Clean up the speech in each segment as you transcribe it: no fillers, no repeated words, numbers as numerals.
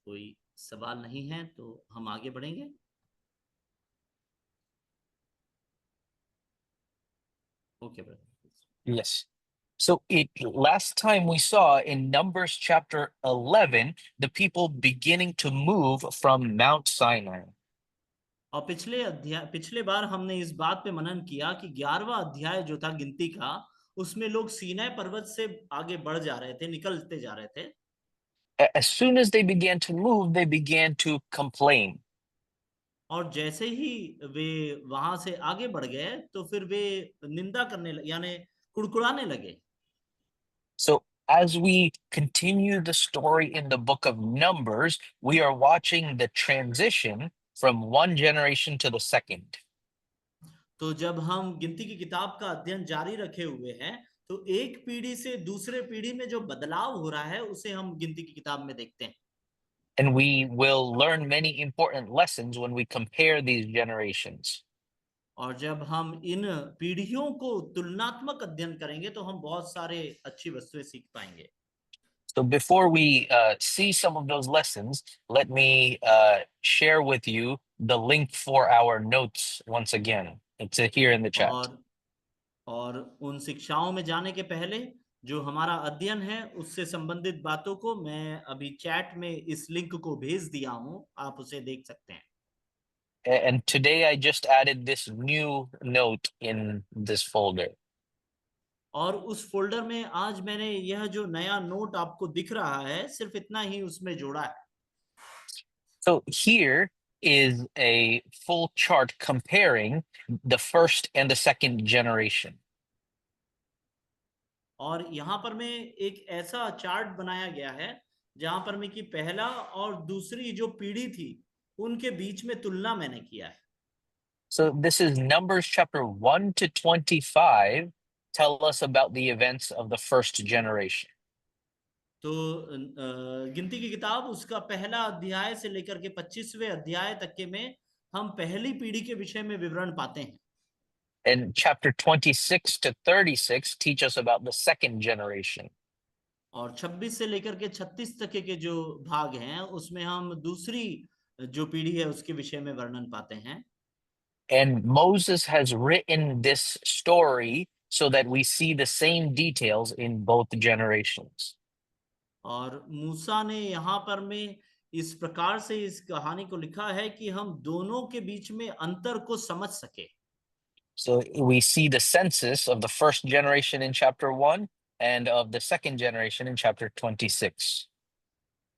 कोई सवाल नहीं है तो हम आगे बढ़ेंगे। Okay brother. Yes. So last time we saw in Numbers chapter 11, the people beginning to move from Mount Sinai. और पिछले बार हमने इस बात पे मनन किया कि 11वां अध्याय जो था गिनती का, उसमें लोग सीनै पर्वत से आगे बढ़ जा रहे थे, निकलते जा रहे थे। As soon as they began to move, they began to complain. और जैसे ही वे वहां से आगे बढ़ गए तो फिर वे निंदा करने यानी कुड़कुड़ाने लगे। So as we continue the story in the book of Numbers, we are watching the transition from one generation to the second. तो जब हम गिनती की किताब का अध्ययन जारी रखे हुए हैं, तो एक पीढ़ी से दूसरे पीढ़ी में जो बदलाव हो रहा है उसे हम गिनती की किताब में देखते हैं। And we will learn many important lessons when we compare these generations. और जब हम इन पीढ़ियों को तुलनात्मक अध्ययन करेंगे तो हम बहुत सारे अच्छी वस्तुएं सीख पाएंगे। So before we see some of those lessons, let me share with you the link for our notes once again. It's here in the chat. और और उन शिक्षाओं में जाने के पहले जो हमारा अध्ययन है उससे संबंधित बातों को मैं अभी चैट में इस लिंक को भेज दिया हूं, आप उसे देख सकते हैं। And today I just added this new note in this folder. और उस फोल्डर में आज मैंने यह जो नया नोट आपको दिख रहा है सिर्फ इतना ही उसमें जोड़ा है। So here is a full chart comparing the first and the second generation. और यहाँ पर में एक ऐसा चार्ट बनाया गया है जहां पर में कि पहला और दूसरी जो पीढ़ी थी उनके बीच में तुलना मैंने किया है। So this is Numbers chapter 1 to 25 tell us about the events of the first generation. तो गिनती की किताब उसका पहला अध्याय से लेकर के 25वें अध्याय तक के में हम पहली पीढ़ी के विषय में विवरण पाते हैं। And chapter 26 to 36 teach us about the second generation. और 26 से लेकर के 36 तक के जो भाग हैं उसमें हम दूसरी जो पीढ़ी है उसके विषय में वर्णन पाते हैं। And Moses has written this story so that we see the same details in both generations. और मूसा ने यहाँ पर में इस प्रकार से इस कहानी को लिखा है कि हम दोनों के बीच में अंतर को समझ सके। So we see the census of the first generation in chapter 1 and of the second generation in chapter 26.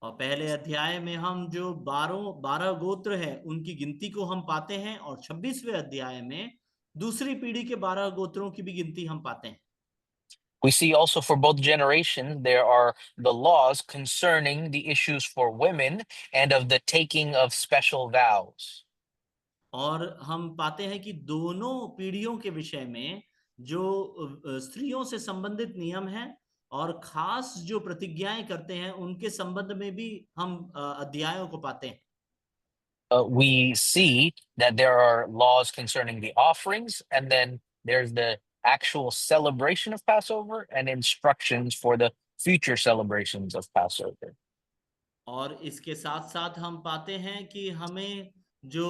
और पहले अध्याय में हम जो 12 गोत्र है उनकी गिनती को हम पाते हैं, और 26वें अध्याय में दूसरी पीढ़ी के 12 गोत्रों की भी गिनती हम पाते हैं। We see also for both generations, there are the laws concerning the issues for women and of the taking of special vows. और हम पाते हैं कि दोनों पीढ़ियों के विषय में जो स्त्रियों से संबंधित नियम है और खास जो प्रतिज्ञाएं करते हैं उनके संबंध में भी हम अध्यायों को पाते हैं। We see that there are laws concerning the offerings, and then there's the actual celebration of Passover and instructions for the future celebrations of Passover. और इसके साथ साथ हम पाते हैं कि हमें जो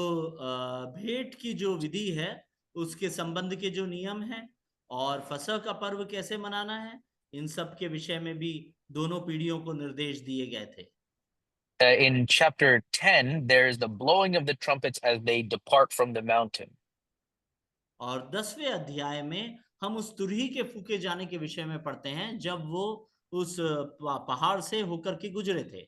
भेंट की जो विधि है उसके संबंध के जो नियम हैं और फसह का पर्व कैसे मनाना है, इन सब के विषय में भी दोनों पीढ़ियों को निर्देश दिए गए थे। In chapter 10, there's the blowing of the trumpets as they depart from the mountain. और 10वें अध्याय में हम उस तुरही के फूके जाने के विषय में पढ़ते हैं जब वो उस पहाड़ से होकर के गुजरे थे।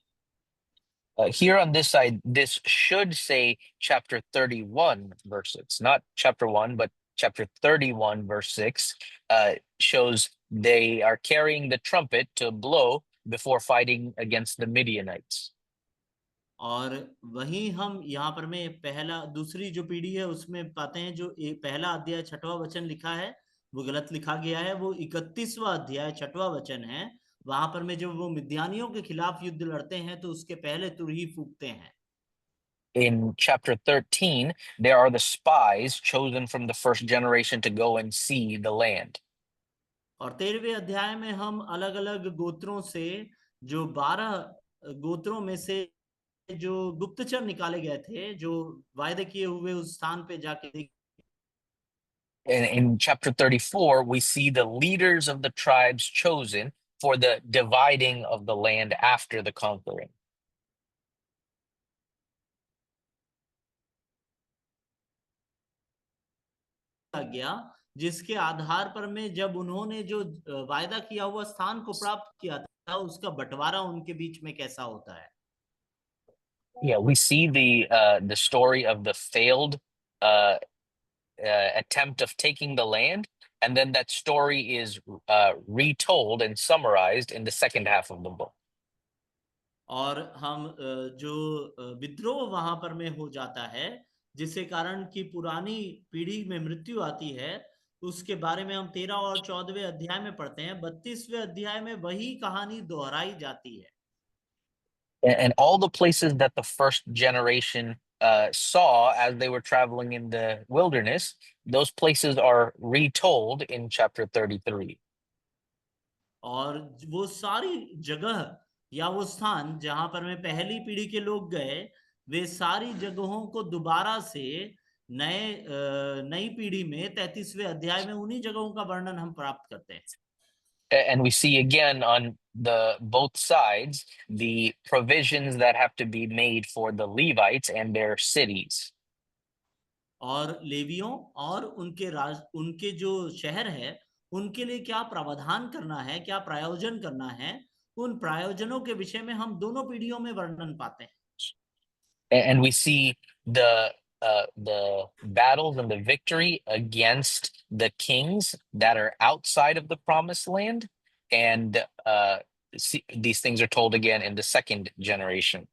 Here on this side, this should say chapter 31, verse 6, not chapter 1, but chapter 31, verse 6, shows they are carrying the trumpet to blow before fighting against the Midianites. और वहीं हम यहाँ पर में पहला दूसरी जो पीढ़ी है उसमें पाते हैं जो पहला अध्याय 6वां वचन लिखा है वो गलत लिखा गया है, वो 31वां अध्याय 6वां वचन है। वहां पर में जब वो मिद्यानियों के खिलाफ युद्ध लड़ते हैं तो उसके पहले तुरही फूकते हैं। In chapter 13, there are the spies chosen from the first generation to go and see the land. और 13वें अध्याय में हम अलग अलग गोत्रों से जो 12 गोत्रों में से जो गुप्तचर निकाले गए थे, जो वायदे किए हुए उस स्थान पे जाके And in chapter 34, we see the leaders of the tribes chosen for the dividing of the land after the conquering. गया, जिसके आधार पर में जब उन्होंने जो वायदा किया हुआ स्थान को प्राप्त किया था, उसका बंटवारा उनके बीच में कैसा होता है। Yeah, we see the story of the failed uh, attempt of taking the land, and then that story is retold and summarized in the second half of the book. और हम जो विद्रोह वहां पर में हो जाता है, जिसके कारण की पुरानी पीढ़ी में मृत्यु आती है, उसके बारे में हम 13 और 14वें अध्याय में पढ़ते हैं। 32वें अध्याय में वही कहानी दोहराई जाती है। And all the places that the first generation saw as they were traveling in the wilderness, those places are retold in chapter 33. और वो सारी जगह या वो स्थान जहां पर में पहली पीढ़ी के लोग गए, वे सारी जगहों को दोबारा से नई पीढ़ी में 33वें अध्याय में उन्हीं जगहों का वर्णन हम प्राप्त करते हैं। And we see again on the both sides the provisions that have to be made for the Levites and their cities. और लेवियों और उनके जो शहर है, उनके लिए क्या प्रावधान करना है, क्या प्रायोजन करना है, उन प्रायोजनों के विषय में हम दोनों पीढ़ियों में वर्णन पाते हैं। And we see the battles and the victory against the kings that are outside of the promised land, and these things are told again in the second generation.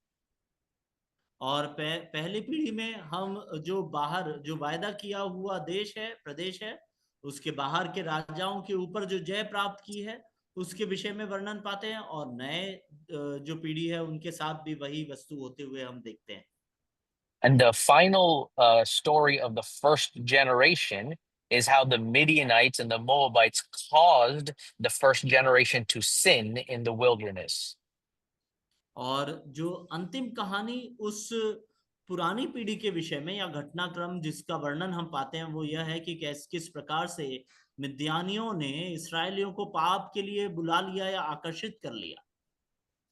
और पहली पीढ़ी में हम जो बाहर जो वायदा किया हुआ देश है, प्रदेश है, उसके बाहर के राजाओं के ऊपर जो जय प्राप्त की है, उसके विषय में वर्णन पाते हैं। और नए जो पीढ़ी है, उनके साथ भी वही वस्तु होते हुए हम देखते हैं। And the final story of the first generation is how the Midianites and the Moabites caused the first generation to sin in the wilderness. और जो अंतिम कहानी उस पुरानी पीढ़ी के विषय में या घटनाक्रम जिसका वर्णन हम पाते हैं, वो यह है कि किस प्रकार से मिद्यानियों ने इसराइलियों को पाप के लिए बुला लिया या आकर्षित कर लिया।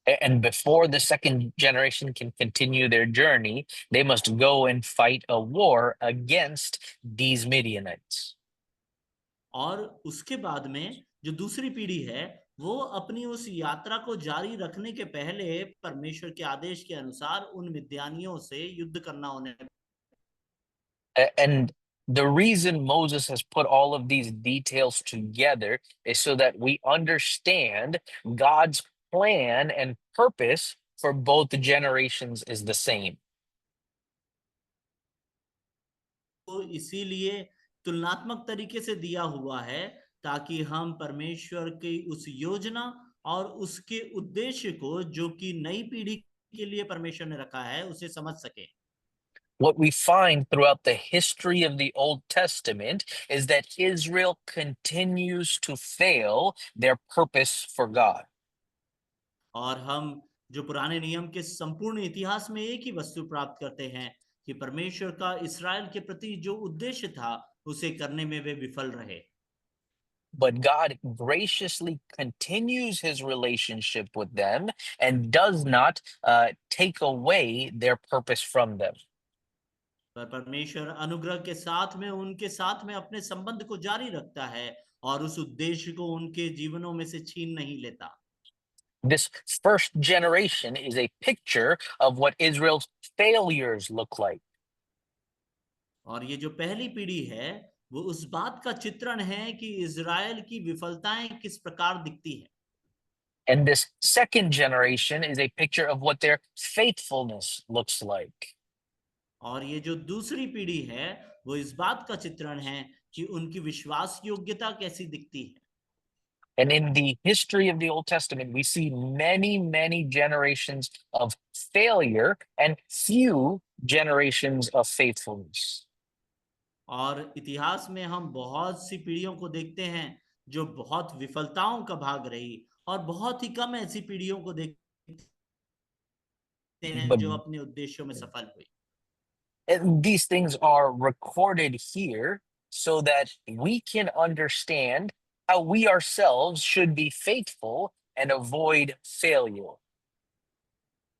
And before the second generation can continue their journey, they must go and fight a war against these Midianites. और उसके बाद में जो दूसरी पीढ़ी है, वो अपनी उस यात्रा को जारी रखने के पहले परमेश्वर के आदेश के अनुसार उन मिद्यानियों से युद्ध करना होने। And the reason Moses has put all of these details together is so that we understand God's plan and purpose for both generations is the same. तो इसीलिए तुलनात्मक तरीके से दिया हुआ है, ताकि हम परमेश्वर की उस योजना और उसके उद्देश्य को, जो कि नई पीढ़ी के लिए परमेश्वर ने रखा है, उसे समझ सके। What we find throughout the history of the Old Testament is that Israel continues to fail their purpose for God. और हम जो पुराने नियम के संपूर्ण इतिहास में एक ही वस्तु प्राप्त करते हैं कि परमेश्वर का इसराइल के प्रति जो उद्देश्य था, उसे करने में वे विफल रहे। But God graciously continues his relationship with them and does not take away their purpose from them. पर परमेश्वर अनुग्रह के साथ में उनके साथ में अपने संबंध को जारी रखता है और उस उद्देश्य को उनके जीवनों में से छीन नहीं लेता। This first generation is a picture of what Israel's failures look like. और ये जो पहली पीढ़ी है, वो उस बात का चित्रण है कि इज़राइल की विफलताएं किस प्रकार दिखती है। And this second generation is a picture of what their faithfulness looks like. और ये जो दूसरी पीढ़ी है, वो इस बात का चित्रण है कि उनकी विश्वास योग्यता कैसी दिखती है। And in the history of the Old Testament, we see many, many generations of failure and few generations of faithfulness. और इतिहास में हम बहुत सी पीढ़ियों को देखते हैं जो बहुत विफलताओं का भाग रही, और बहुत ही कम ऐसी पीढ़ियों को देखते हैं But जो अपने उद्देश्यों में सफल हुए। these things are recorded here so that we can understand how we ourselves should be faithful and avoid failure.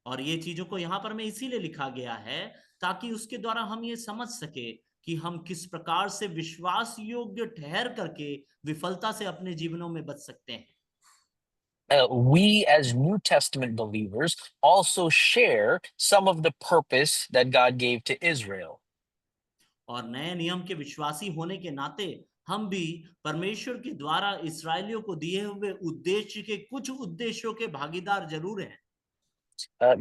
और ये चीजों को यहाँ पर में इसीलिए लिखा गया है ताकि उसके द्वारा हम ये समझ सके कि हम किस प्रकार से विश्वास योग्य ठहर करके विफलता से अपने जीवनों में बच सकते हैं। We as New Testament believers also share some of the purpose that God gave to Israel. और नए नियम के विश्वासी होने के नाते हम भी परमेश्वर के द्वारा इस्राएलियों को दिए हुए उद्देश्य के कुछ उद्देश्यों के भागीदार जरूर हैं।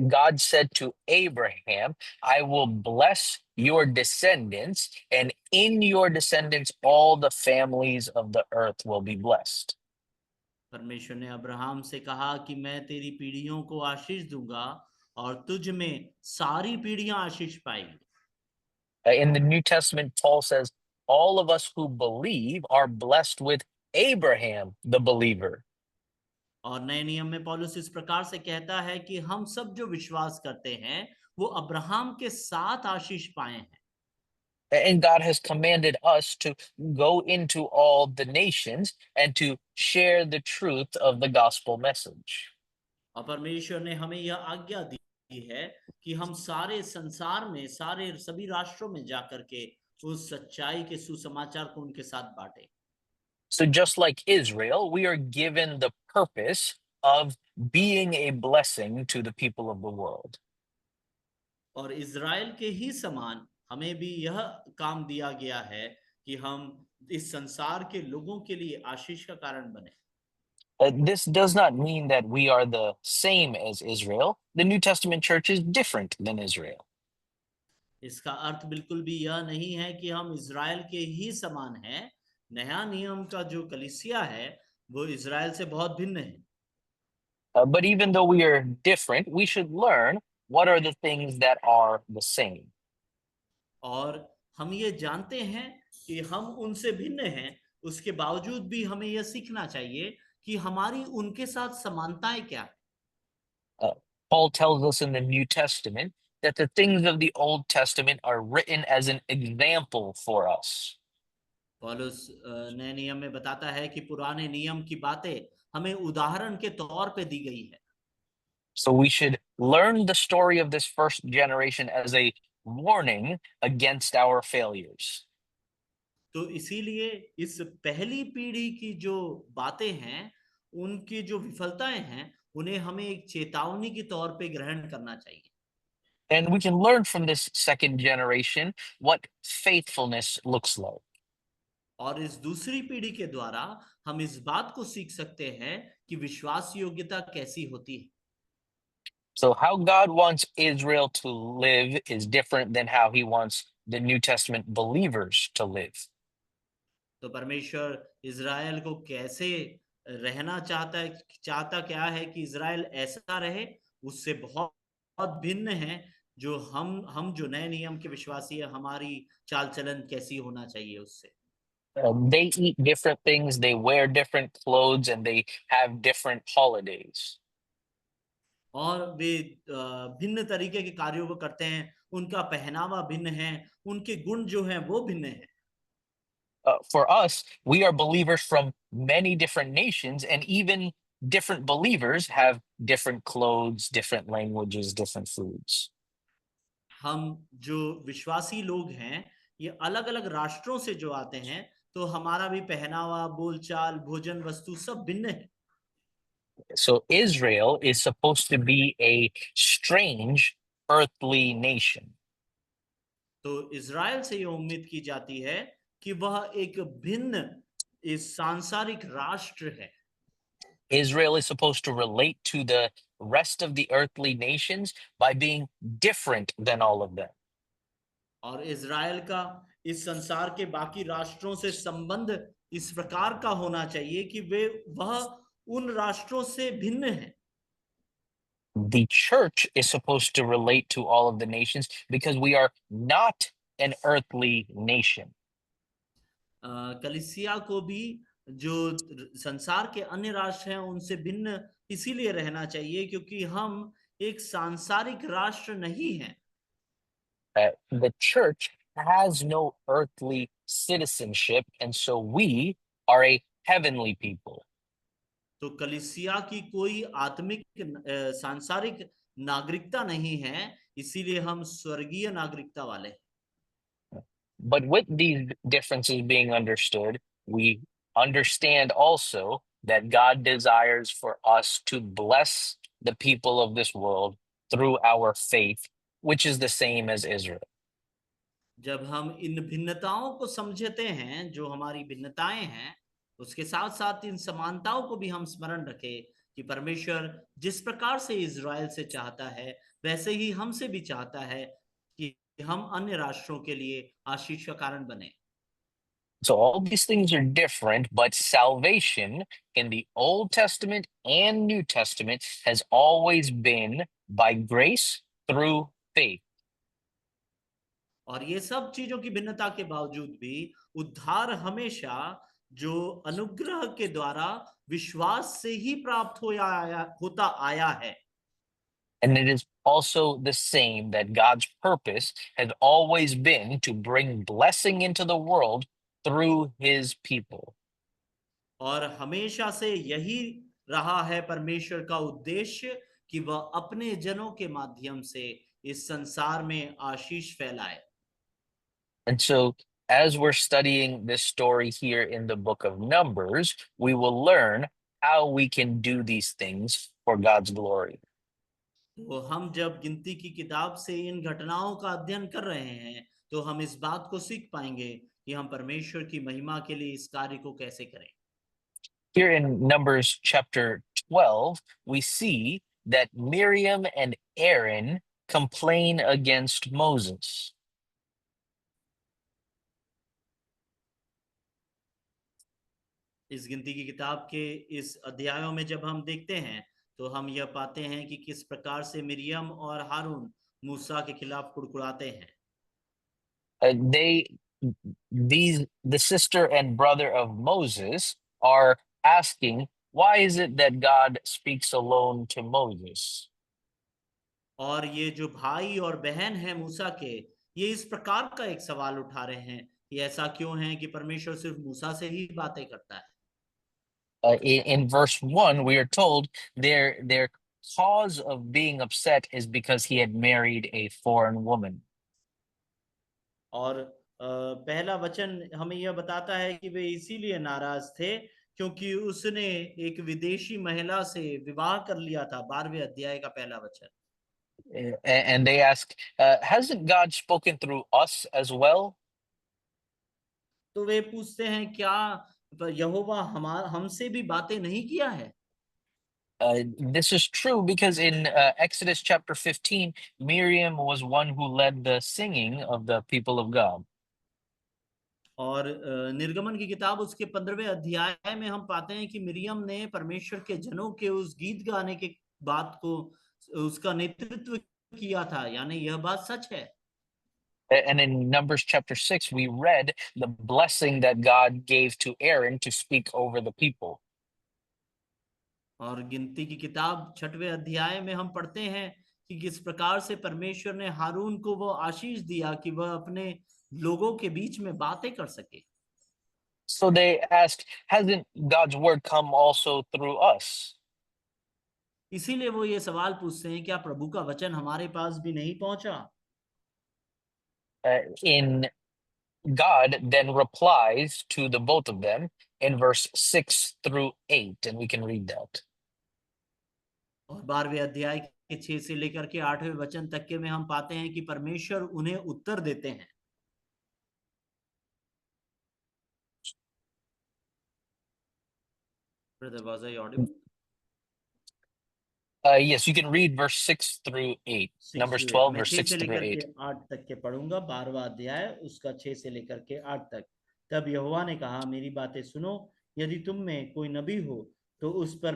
God said to Abraham, I will bless your descendants, and in your descendants, all the families of the earth will be blessed. परमेश्वर ने अब्राहम से कहा कि मैं तेरी पीढ़ियों को आशीष दूंगा और तुझ में सारी पीढ़ियां आशीष पाएंगी। In the New Testament, Paul says, all of us who believe are blessed with Abraham, the believer. और नए नियम में पौलुस इस प्रकार से कहता है कि हम सब जो विश्वास करते हैं वो अब्राहम के साथ आशीष पाए हैं। And God has commanded us to go into all the nations and to share the truth of the gospel message. और परमेश्वर ने हमें यह आज्ञा दी है कि हम सारे संसार में सारे सभी राष्ट्रों में जाकर के उस सच्चाई के सुसमाचार को उनके साथ बांटे। So, just like Israel, we are given the purpose of being a blessing to the people of the world. और इज़राइल के ही समान हमें भी यह काम दिया गया है कि हम इस संसार के लोगों के लिए आशीष का कारण बने। This does not mean that we are the same as Israel. The New Testament church is different than Israel. इसका अर्थ बिल्कुल भी यह नहीं है कि हम इज़राइल के ही समान हैं। नया नियम का जो कलीसिया है वो इज़राइल से बहुत भिन्न है। But even though we are different, we should learn what are the things that are the same. और हम ये जानते हैं कि हम उनसे भिन्न हैं, उसके बावजूद भी हमें यह सीखना चाहिए कि हमारी उनके साथ समानताएं क्या है। Uh, Paul tells us in the New Testament that the things of the Old Testament are written as an example for us. पौलुस नए नियम में बताता है कि पुराने नियम की बातें हमें उदाहरण के तौर पे दी गई है। So we should learn the story of this first generation as a warning against our failures. तो इसीलिए इस पहली पीढ़ी की जो बातें हैं, उनकी जो विफलताएं हैं, उन्हें हमें एक चेतावनी के तौर पे ग्रहण करना चाहिए। And we can learn from this second generation what faithfulness looks like. और इस दूसरी पीढ़ी के द्वारा हम इस बात को सीख सकते हैं कि विश्वास योग्यता कैसी होती है। So, how God wants Israel to live is different than how he wants the New Testament believers to live. तो परमेश्वर इज़राइल को कैसे रहना चाहता क्या है कि इज़राइल ऐसा रहे, उससे बहुत बहुत भिन्न है जो हम जो नए नियम के विश्वासी है, हमारी चाल चलन कैसी होना चाहिए उससे। They eat different things, they wear different clothes, and they have different holidays. और वे भिन्न तरीके के कार्यों को करते हैं, उनका पहनावा भिन्न है, उनके गुण जो हैं वो भिन्न है। For us, we are believers from many different nations, and even different believers have different clothes, different languages, different foods. हम जो विश्वासी लोग हैं, ये अलग अलग राष्ट्रों से जो आते हैं, तो हमारा भी पहनावा, बोलचाल, भोजन वस्तु सब भिन्न है। So, Israel is supposed to be a strange earthly nation. तो इज़राइल से ये उम्मीद की जाती है कि वह एक भिन्न इस सांसारिक राष्ट्र है। Israel is supposed to relate to the rest of the earthly nations by being different than all of them. और इज़राइल का इस संसार के बाकी राष्ट्रों से संबंध इस प्रकार का होना चाहिए कि वह उन राष्ट्रों से भिन्न है। The church is supposed to relate to all of the nations because we are not an earthly nation. कलीसिया को भी जो संसार के अन्य राष्ट्र हैं उनसे भिन्न इसीलिए रहना चाहिए क्योंकि हम एक सांसारिक राष्ट्र नहीं है। The church has no earthly citizenship, and so we are a heavenly people. तो कलीसिया की कोई आत्मिक सांसारिक नागरिकता नहीं है, इसीलिए हम स्वर्गीय नागरिकता वाले हैं। But with these differences being understood, we understand also that God desires for us to bless the people of this world through our faith, which is the same as Israel. जब हम इन भिन्नताओं को समझते हैं, जो हमारी भिन्नताएं हैं, उसके साथ साथ इन समानताओं को भी हम स्मरण रखें कि परमेश्वर जिस प्रकार से इज़राइल से चाहता है, वैसे ही हमसे भी चाहता है कि हम अन्य राष्ट्रों के लिए आशीष का कारण बने। So all these things are different, but salvation in the Old Testament and New Testament has always been by grace through faith. और ये सब चीजों की भिन्नता के बावजूद भी उद्धार हमेशा जो अनुग्रह के द्वारा विश्वास से ही प्राप्त होता आया है। And it is also the same that God's purpose has always been to bring blessing into the world through his people. और हमेशा से यही रहा है परमेश्वर का उद्देश्य कि वह अपने जनों के माध्यम से इस संसार में आशीष फैलाए। And so, as we're studying this story here in the book of Numbers, we will learn how we can do these things for God's glory. तो हम जब गिनती की किताब से इन घटनाओं का अध्ययन कर रहे हैं, तो हम इस बात को सीख पाएंगे कि हम परमेश्वर की महिमा के लिए इस कार्य को कैसे करें। Here in Numbers chapter 12, we see that Miriam and Aaron complain against Moses. इस गिनती की किताब के इस अध्यायों में जब हम देखते हैं, तो हम यह पाते हैं कि किस प्रकार से मिरियम और हारून मूसा के खिलाफ कुड़कुड़ाते हैं। They these the sister and brother of Moses are asking, why is it that God speaks alone to Moses? और ये जो भाई और बहन है मूसा के, ये इस प्रकार का एक सवाल उठा रहे हैं कि ऐसा क्यों है कि परमेश्वर सिर्फ मूसा से ही बातें करता है। In verse 1, we are told their cause of being upset is because he had married a foreign woman. और पहला वचन हमें यह बताता है कि वे इसीलिए नाराज थे क्योंकि उसने एक विदेशी महिला से विवाह कर लिया था। 12वें अध्याय का पहला वचन। And they ask, hasn't God spoken through us as well? तो वे पूछते हैं, क्या यहोवा हमसे भी बातें नहीं किया है? This is true because in Exodus chapter 15, Miriam was one who led the singing of the people of God. और निर्गमन की किताब उसके 15वें अध्याय में हम पाते हैं कि मिरियम ने परमेश्वर के जनों के उस गीत गाने के बात को उसका नेतृत्व किया था, यानी यह बात सच है। And in Numbers chapter 6, we read the blessing that God gave to Aaron to speak over the people. और गिनती की किताब 6वें अध्याय में हम पढ़ते हैं कि किस प्रकार से परमेश्वर ने हारून को वो आशीष दिया कि वह अपने लोगों के बीच में बातें कर सके। So they asked, hasn't God's word come also through us? इसीलिए वो ये सवाल पूछते हैं, क्या प्रभु का वचन हमारे पास भी नहीं पहुंचा? In God then replies to the both of them in verse 6 through 8, and we can read that. और 12वें अध्याय के 6 से लेकर के 8वें वचन तक के में हम पाते हैं कि परमेश्वर उन्हें उत्तर देते हैं। Brother, was I audible? Yes, you can read verse 6 through 8. Numbers 12, मैं verse 6 6 से through लेकर के 8. 8 तक के पढ़ूंगा। 12वां अध्याय उसका 6 से लेकर के 8 तक। तब यहोवा ने कहा, मेरी बातें सुनो, यदि तुम में कोई नबी हो तो उस पर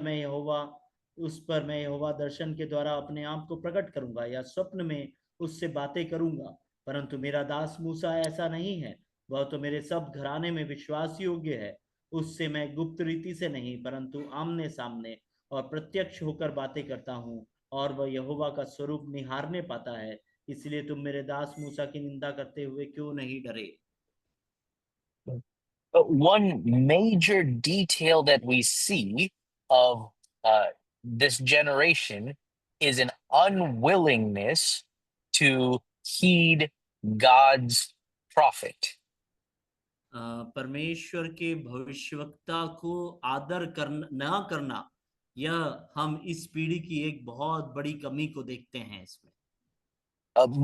मैं यहोवा दर्शन के द्वारा अपने आप को प्रकट करूंगा या स्वप्न में उससे बातें करूंगा। परंतु मेरा दास मूसा ऐसा नहीं है, वह तो मेरे सब घराने में विश्वास योग्य है। उससे मैं गुप्त रीति से नहीं परंतु आमने सामने और प्रत्यक्ष होकर बातें करता हूँ। और वह यहोवा का स्वरूप निहारने पाता है, इसलिए तुम मेरे दास मूसा की निंदा करते हुए क्यों नहीं डरे? But one major detail that we see of this generation is an unwillingness to heed God's prophet. परमेश्वर के भविष्यवक्ता को आदर करना न करना, यह हम इस पीढ़ी की एक बहुत बड़ी कमी को देखते हैं इसमें।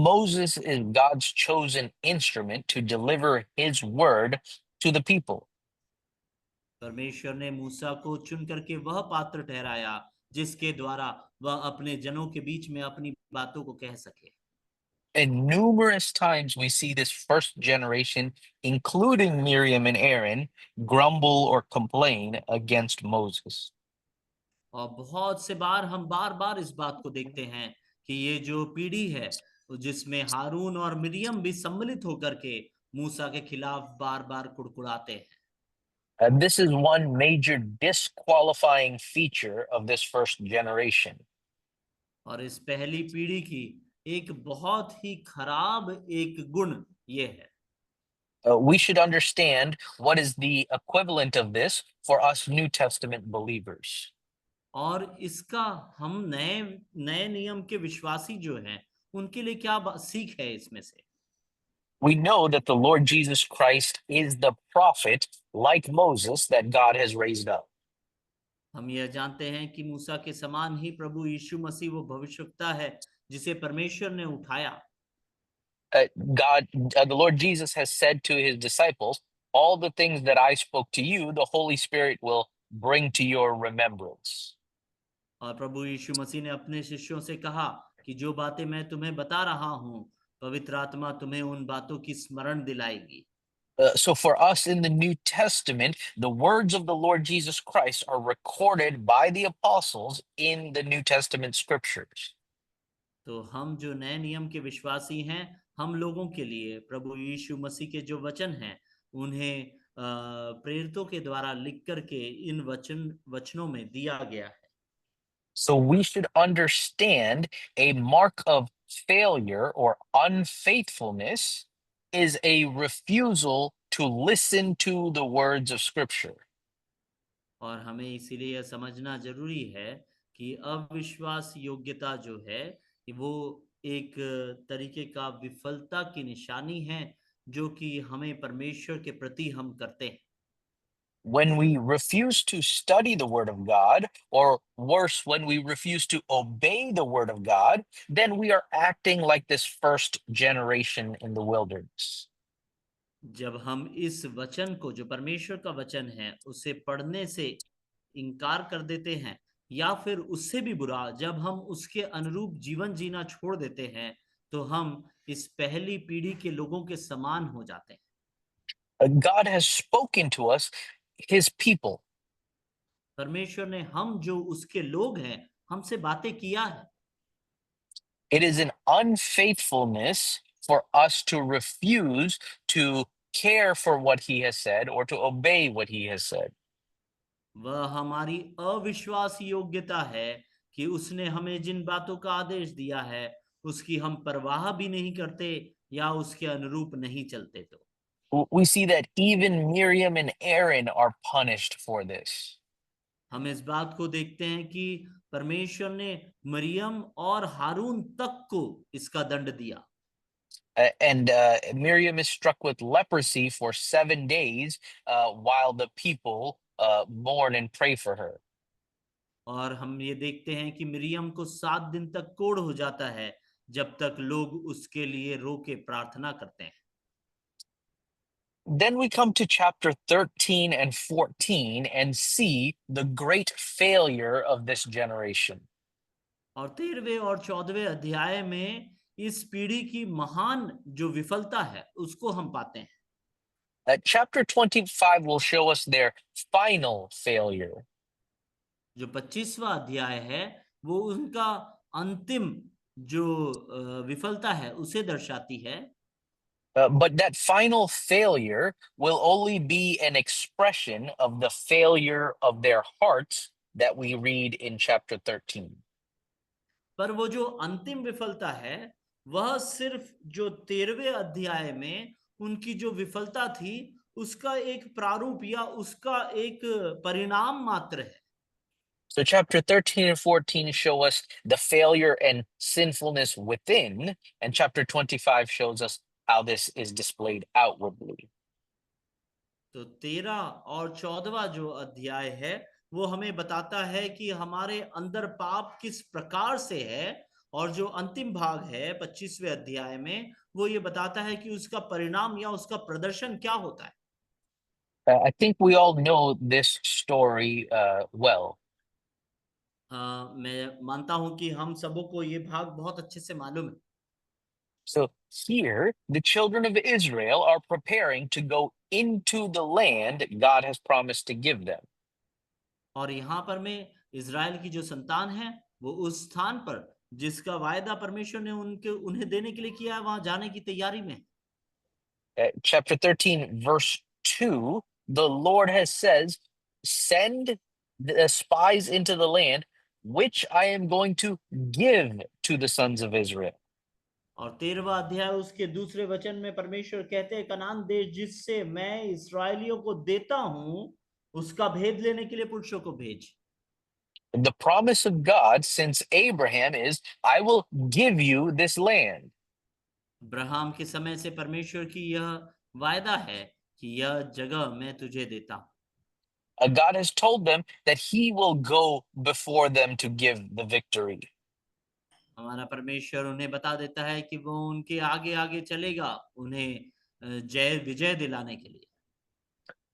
Moses is God's chosen instrument to deliver his word to the people. परमेश्वर ने मूसा को चुन करके वह पात्र ठहराया जिसके द्वारा वह अपने जनों के बीच में अपनी बातों को कह सके। And numerous times we see this first generation, including Miriam and Aaron, grumble or complain against Moses. और बहुत से बार हम बार बार इस बात को देखते हैं कि ये जो पीढ़ी है जिसमें हारून और मिरियम भी सम्मिलित होकर के मूसा के खिलाफ बार बार कुड़कुड़ाते हैं। This is one major disqualifying feature of this first generation. और इस पहली पीढ़ी की एक बहुत ही खराब एक गुण ये है। We should understand what is the equivalent of this for us New Testament believers. और इसका हम नए नए नियम के विश्वासी जो हैं उनके लिए क्या सीख है इसमें से? We know that the Lord Jesus Christ is the prophet, like Moses, that God has raised up. हम यह जानते हैं कि मूसा के समान ही प्रभु यीशु मसीह वो भविष्यवक्ता है जिसे परमेश्वर ने उठाया। The Lord Jesus has said to his disciples, all the things that I spoke to you, the Holy Spirit will bring to your remembrance. और प्रभु यीशु मसीह ने अपने शिष्यों से कहा कि जो बातें मैं तुम्हें बता रहा हूँ, पवित्र आत्मा तुम्हें उन बातों की स्मरण दिलाएगी। So for us in the New Testament, the words of the Lord Jesus Christ are recorded by the apostles in the New Testament scriptures. तो हम जो नए नियम के विश्वासी हैं, हम लोगों के लिए प्रभु यीशु मसीह के जो वचन हैं उन्हें प्रेरितों के द्वारा लिख करके इन वचनों में दिया गया है। So we should understand a mark of failure or unfaithfulness is a refusal to listen to the words of Scripture. और हमें इसीलिए यह समझना जरूरी है कि अविश्वास योग्यता जो है वो एक तरीके का विफलता की निशानी है जो कि हमें परमेश्वर के प्रति हम करते हैं। When we refuse to study the Word of God, or worse, when we refuse to obey the Word of God, then we are acting like this first generation in the wilderness. जब हम इस वचन को जो परमेश्वर का वचन है उसे पढ़ने से इनकार कर देते हैं या फिर उससे भी बुरा जब हम उसके अनुरूप जीवन जीना छोड़ देते हैं तो हम इस पहली पीढ़ी के लोगों के समान हो जाते हैं। God has spoken to us, His people. परमेश्वर ने हम जो उसके लोग हैं हमसे बातें किया है। It is an unfaithfulness for us to refuse to care for what He has said or to obey what He has said. वह हमारी अविश्वास योग्यता है कि उसने हमें जिन बातों का आदेश दिया है उसकी हम परवाह भी नहीं करते या उसके अनुरूप नहीं चलते। तो We see that even Miriam and Aaron are punished for this. हम इस बात को देखते हैं कि परमेश्वर ने मरियम और हारून तक को इसका दंड दिया। And Miriam is struck with leprosy for 7 days while the people mourn and pray for her. और हम ये देखते हैं कि मरियम को 7 दिन तक कोढ़ हो जाता है जब तक लोग उसके लिए रो के प्रार्थना करते हैं। Then we come to chapter 13 and 14 and see the great failure of this generation. और 13वें और 14वें अध्याय में इस पीढ़ी की महान जो विफलता है उसको हम पाते हैं। Chapter 25 will show us their final failure. जो 25वां अध्याय है वो उनका अंतिम जो विफलता है उसे दर्शाती है। But that final failure will only be an expression of the failure of their hearts that we read in chapter 13. पर वो जो अंतिम विफलता है वह सिर्फ जो 13वें अध्याय में उनकी जो विफलता थी उसका एक प्रारूप या उसका एक परिणाम मात्र है। So chapter 13 and 14 show us the failure and sinfulness within, and chapter 25 shows us how this is displayed outwardly. तो 13 और 14वां जो अध्याय है वो हमें बताता है कि हमारे अंदर पाप किस प्रकार से है, और जो अंतिम भाग है 25वें अध्याय में वो ये बताता है कि उसका परिणाम या उसका प्रदर्शन क्या होता है। I think we all know this story well. मैं मानता हूं कि हम सबों को ये भाग बहुत अच्छे से मालूम है। So here, the children of Israel are preparing to go into the land God has promised to give them. और यहाँ पर में इज़राइल की जो संतान है वो उस स्थान पर जिसका वायदा परमेश्वर ने उनके उन्हें देने के लिए किया है वहां जाने की तैयारी में। Chapter 13, verse 2, the Lord has says, send the spies into the land which I am going to give to the sons of Israel. और 13वां अध्याय उसके दूसरे वचन में परमेश्वर कहते हैं कनान देश जिससे मैं इसराइलियों को देता हूं उसका भेद लेने के लिए पुरुषों को भेज। The promise of God since Abraham is, I will give you this land. Abraham के समय से परमेश्वर की यह वायदा है कि यह जगह मैं तुझे देता हूं। God has told them that he will go before them to give the victory. हमारा परमेश्वर उन्हें बता देता है कि वो उनके आगे आगे चलेगा उन्हें जय विजय दिलाने के लिए।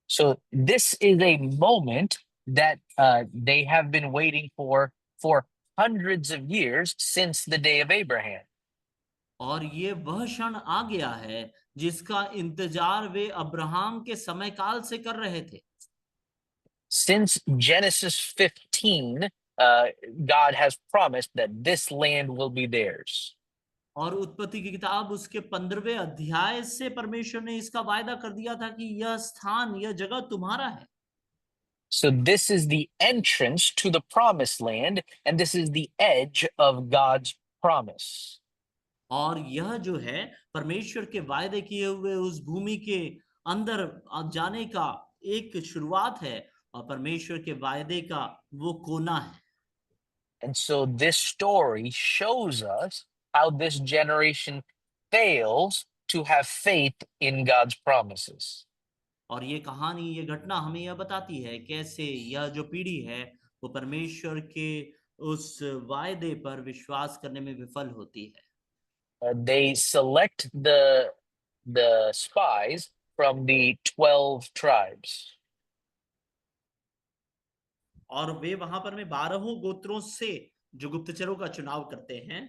So this is a moment that they have been waiting for hundreds of years since the day of Abraham. और ये वह क्षण आ गया है जिसका इंतजार वे अब्राहम के समय काल से कर रहे थे। Since Genesis 15, God has promised that this land will be theirs. और उत्पत्ति की किताब उसके 15वें अध्याय से परमेश्वर ने इसका वायदा कर दिया था कि यह स्थान यह जगह तुम्हारा है। So this is the entrance to the promised land, and this is the edge of God's promise. और यह जो है परमेश्वर के वायदे किए हुए उस भूमि के अंदर जाने का एक शुरुआत है, और परमेश्वर के वायदे का वो कोना है। And so this story shows us how this generation fails to have faith in God's promises. और ये कहानी ये घटना हमें यह बताती है कैसे यह जो पीढ़ी है वो परमेश्वर के उस वायदे पर विश्वास करने में विफल होती है। They select the spies from the 12 tribes. और वे वहां पर में 12 गोत्रों से जो गुप्तचरों का चुनाव करते हैं।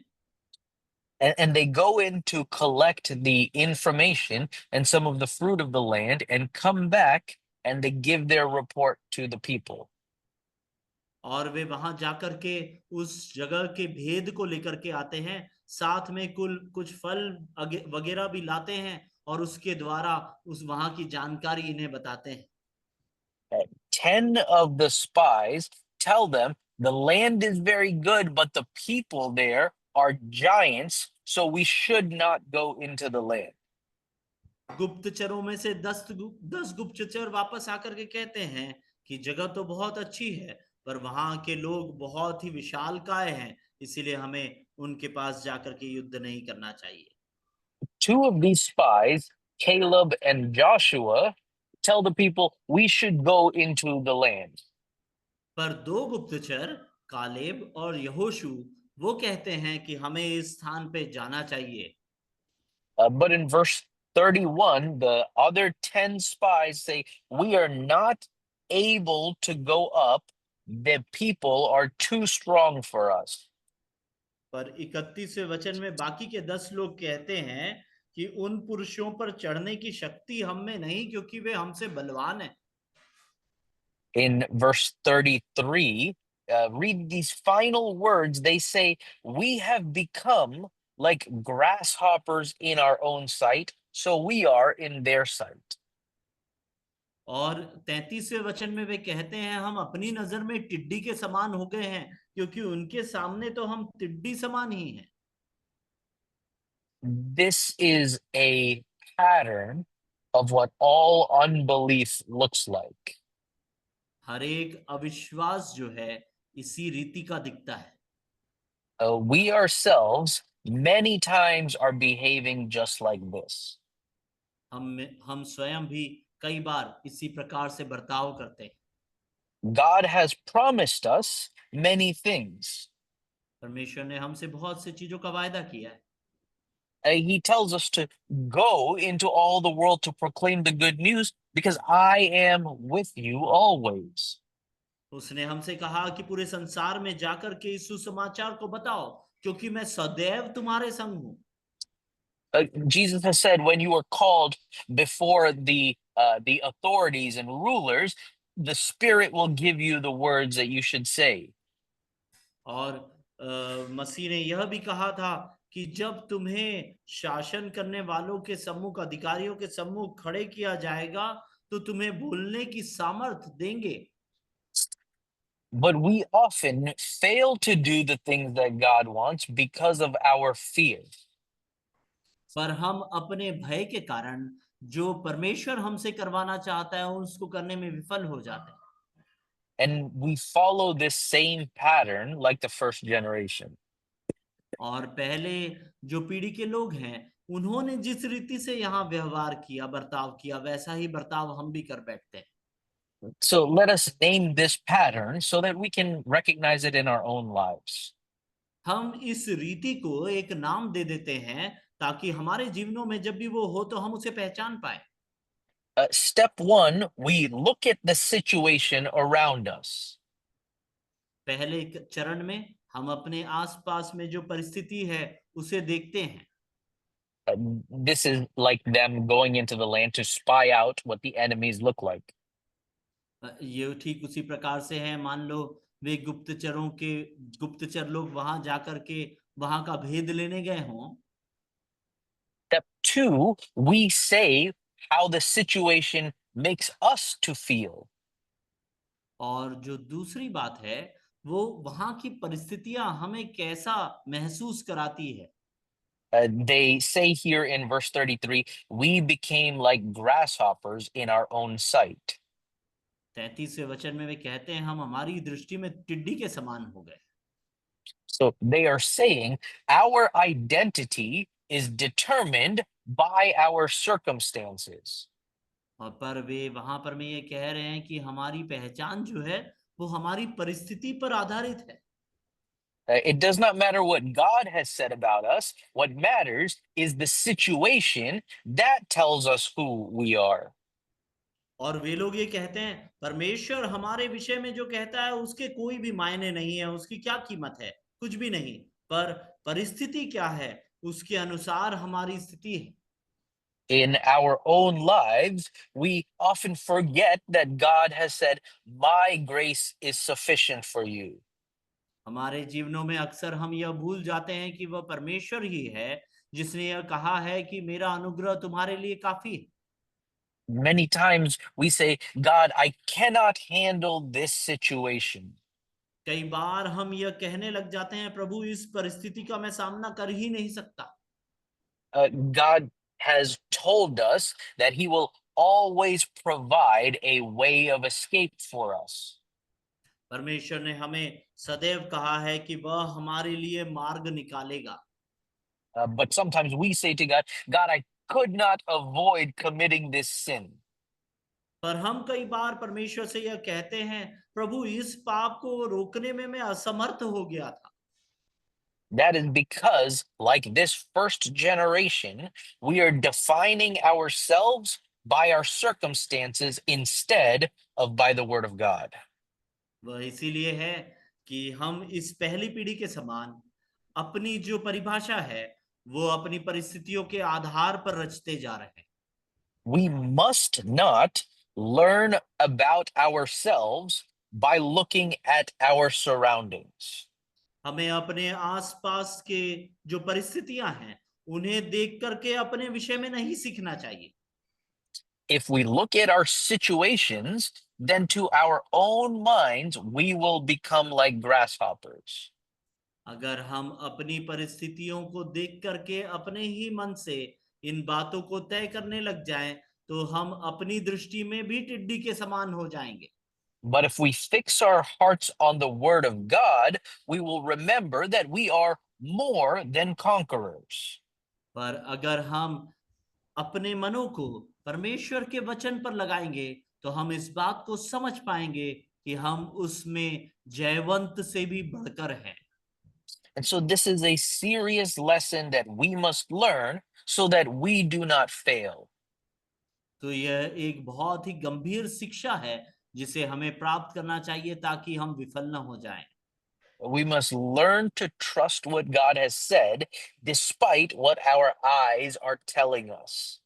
And they go in to collect the information and some of the fruit of the land and come back and they give their report to the people. और वे वहां जाकर के उस जगह के भेद को लेकर के आते हैं, साथ में कुल कुछ फल वगैरह भी लाते हैं और उसके द्वारा उस वहां की जानकारी इन्हें बताते हैं। 10 of the spies tell them the land is very good, but the people there are giants, so we should not go into the land. गुप्तचरों में से 10 गुप्तचर वापस आकर के कहते हैं कि जगह तो बहुत अच्छी है पर वहां के लोग बहुत ही विशालकाय हैं, इसीलिए हमें उनके पास जाकर के युद्ध नहीं करना चाहिए। Two of these spies, Caleb and Joshua, tell the people we should go into the land. पर 2 गुप्तचर कालेब और यहोशू वो कहते हैं कि हमें इस स्थान पे जाना चाहिए। But in verse 31, the other 10 spies say, we are not able to go up. The people are too strong for us. पर 31वें वचन में बाकी के 10 लोग कहते हैं कि उन पुरुषों पर चढ़ने की शक्ति हम में नहीं क्योंकि वे हमसे बलवान हैं। In verse 33, read these final words. They say, we have become like grasshoppers in our own sight, so we are in their sight. और 33वें वचन में वे कहते हैं, हम अपनी नजर में टिड्डी के समान हो गए हैं, क्योंकि उनके सामने तो हम टिड्डी समान ही हैं। This is a pattern of what all unbelief looks like. हर एक अविश्वास जो है इसी रीति का दिखता है। We ourselves many times are behaving just like this. हम स्वयं भी कई बार इसी प्रकार से बर्ताव करते हैं। God has promised us many things. परमेश्वर ने हमसे बहुत सी चीजों का वायदा किया है। He tells us to go into all the world to proclaim the good news because I am with you always. उसने हमसे कहा कि पूरे संसार में जाकर के इस सुसमाचार को बताओ, क्योंकि मैं सदैव तुम्हारे संग हूं। Jesus has said, when you are called before the authorities and rulers, the Spirit will give you the words that you should say. और मसीह ने यह भी कहा था कि जब तुम्हें शासन करने वालों के सम्मुख, अधिकारियों के सम्मुख खड़े किया जाएगा, तो तुम्हें बोलने की सामर्थ देंगे। But we often fail to do the things that God wants because of our fear. पर हम अपने भय के कारण जो परमेश्वर हमसे करवाना चाहता है उसको करने में विफल हो जाते हैं। And we follow this same pattern like the first generation. और पहले जो पीढ़ी के लोग हैं, उन्होंने जिस रीति से यहाँ व्यवहार किया, बर्ताव किया, वैसा ही बर्ताव हम भी कर बैठते हैं। So let us name this pattern so that we can recognize it in our own lives. हम इस रीति को एक नाम दे देते हैं, ताकि हमारे जीवनों में जब भी वो हो तो हम उसे पहचान पाए। Step one, we look at the situation around us. पहले चरण में हम अपने आसपास में जो परिस्थिति है उसे देखते हैं। Uh, this is like them going into the land to spy out what the enemies look like. ये ठीक उसी प्रकार से है, मान लो वे गुप्तचर लोग वहां जाकर के वहां का भेद लेने गए हों। Step two, we say how the situation makes us to feel. और जो दूसरी बात है, वो वहां की परिस्थितियां हमें कैसा महसूस कराती है। They say here in verse 33, we became like grasshoppers in our own sight. 33वें वचन में वे कहते हैं, हम हमारी दृष्टि में टिड्डी के समान हो गए। So they are saying our identity is determined by our circumstances. और पर वे वहां पर में ये कह रहे हैं कि हमारी पहचान जो है वो हमारी परिस्थिति पर आधारित है। It does not matter what God has said about us. What matters is the situation that tells us who we are. और वे लोग ये कहते हैं, परमेश्वर हमारे विषय में जो कहता है उसके कोई भी मायने नहीं है, उसकी क्या कीमत है, कुछ भी नहीं। पर परिस्थिति क्या है, उसके अनुसार हमारी स्थिति है। In our own lives, we often forget that God has said, my grace is sufficient for you. हमारे जीवनों में अक्सर हम यह भूल जाते हैं कि वह परमेश्वर ही है जिसने यह कहा है कि मेरा अनुग्रह तुम्हारे लिए काफी है। Many times we say, God, I cannot handle this situation. कई बार हम यह कहने लग जाते हैं, प्रभु इस परिस्थिति का मैं सामना कर ही नहीं सकता। God has told us that He will always provide a way of escape for us. परमेश्वर ने हमें सदैव कहा है कि वह हमारे लिए मार्ग निकालेगा। But sometimes we say to God, God, I could not avoid committing this sin. पर हम कई बार परमेश्वर से यह कहते हैं, प्रभु इस पाप को रोकने में मैं असमर्थ हो गया था। That is because, like this first generation, we are defining ourselves by our circumstances instead of by the Word of God. वह इसीलिए है कि हम इस पहली पीढ़ी के समान अपनी जो परिभाषा है वो अपनी परिस्थितियों के आधार पर रचते जा रहे हैं। We must not learn about ourselves by looking at our surroundings. हमें अपने आसपास के जो परिस्थितियां हैं उन्हें देख करके अपने विषय में नहीं सीखना चाहिए। if we look at our situations, then to our own minds, we will become like grasshoppers. अगर हम अपनी परिस्थितियों को देख करके अपने ही मन से इन बातों को तय करने लग जाएं, तो हम अपनी दृष्टि में भी टिड्डी के समान हो जाएंगे। But if we fix our hearts on the word of God, we will remember that we are more than conquerors. पर अगर हम अपने मनों को परमेश्वर के वचन पर लगाएंगे, तो हम इस बात को समझ पाएंगे कि हम उसमें जयवंत से भी बढ़कर हैं। And so this is a serious lesson that we must learn so that we do not fail. तो यह एक बहुत ही गंभीर शिक्षा है जिसे हमें प्राप्त करना चाहिए ताकि हम विफल न हो जाएं। We must learn to trust what God has said despite what our eyes are telling us.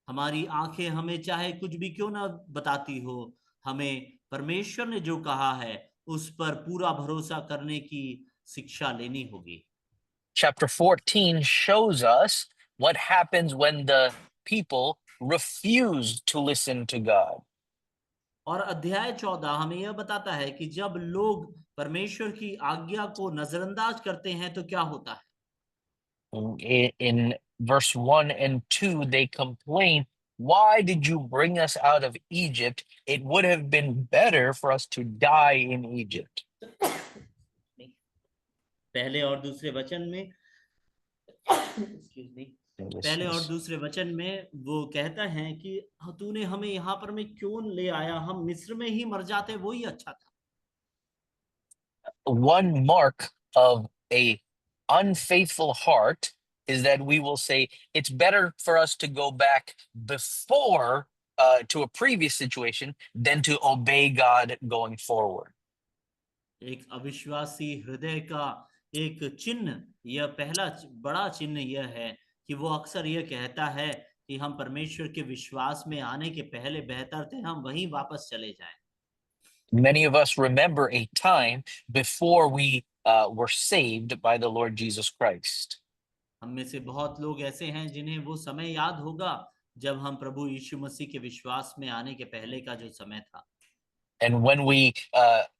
हमारी आंखें हमें चाहे कुछ भी क्यों ना बताती हो, हमें परमेश्वर ने जो कहा है उस पर पूरा भरोसा करने की शिक्षा लेनी होगी। Chapter 14 shows us what happens when the people refuse to listen to God. और अध्याय 14 हमें यह बताता है कि जब लोग परमेश्वर की आज्ञा को नजरअंदाज करते हैं तो क्या होता है। In verse 1 and 2, they complain, "Why did you bring us out of Egypt? It would have been better for us to die in Egypt." पहले और दूसरे वचन में excuse me, पहले और दूसरे वचन में वो कहता है कि तूने हमें यहाँ पर में क्यों ले आया, हम मिस्र में ही मर जाते वही अच्छा था। One mark of a unfaithful heart is that we will say it's better for us to go back before to a previous situation than to obey God going forward. एक अविश्वासी हृदय का एक चिन्ह, यह पहला बड़ा चिन्ह यह है कि वो अक्सर यह कहता है कि हम परमेश्वर के विश्वास में आने के पहले बेहतर थे हम वहीं वापस चले जाएं। Many of us remember a time before we were saved by the Lord Jesus Christ. हम में से बहुत लोग ऐसे हैं जिन्हें वो समय याद होगा जब हम प्रभु यीशु मसीह के विश्वास में आने के पहले का जो समय था। And when we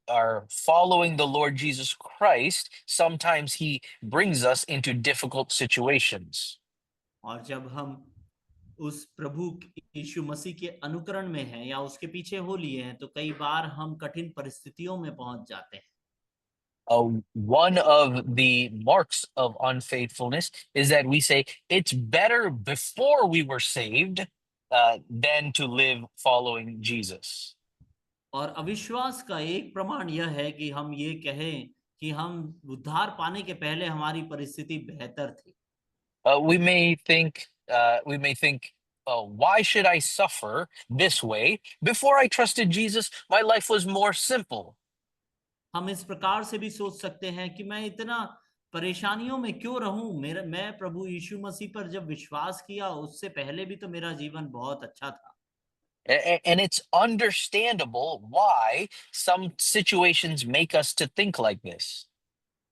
are following the Lord Jesus Christ, sometimes He brings us into difficult situations. और जब हम उस प्रभु यीशु मसीह के अनुकरण में हैं या उसके पीछे हो लिए हैं, तो कई बार हम कठिन परिस्थितियों में पहुंच जाते हैं। One of the marks of unfaithfulness is that we say it's better before we were saved than to live following Jesus. और अविश्वास का एक प्रमाण यह है कि हम ये कहें कि हम उद्धार पाने के पहले हमारी परिस्थिति बेहतर थी। We may think, why should I suffer this way? Before I trusted Jesus, my life was more simple. हम इस प्रकार से भी सोच सकते हैं कि मैं इतना परेशानियों में क्यों रहूं, मैं प्रभु यीशु मसीह पर जब विश्वास किया उससे पहले भी तो मेरा जीवन बहुत अच्छा था। And it's understandable why some situations make us to think like this.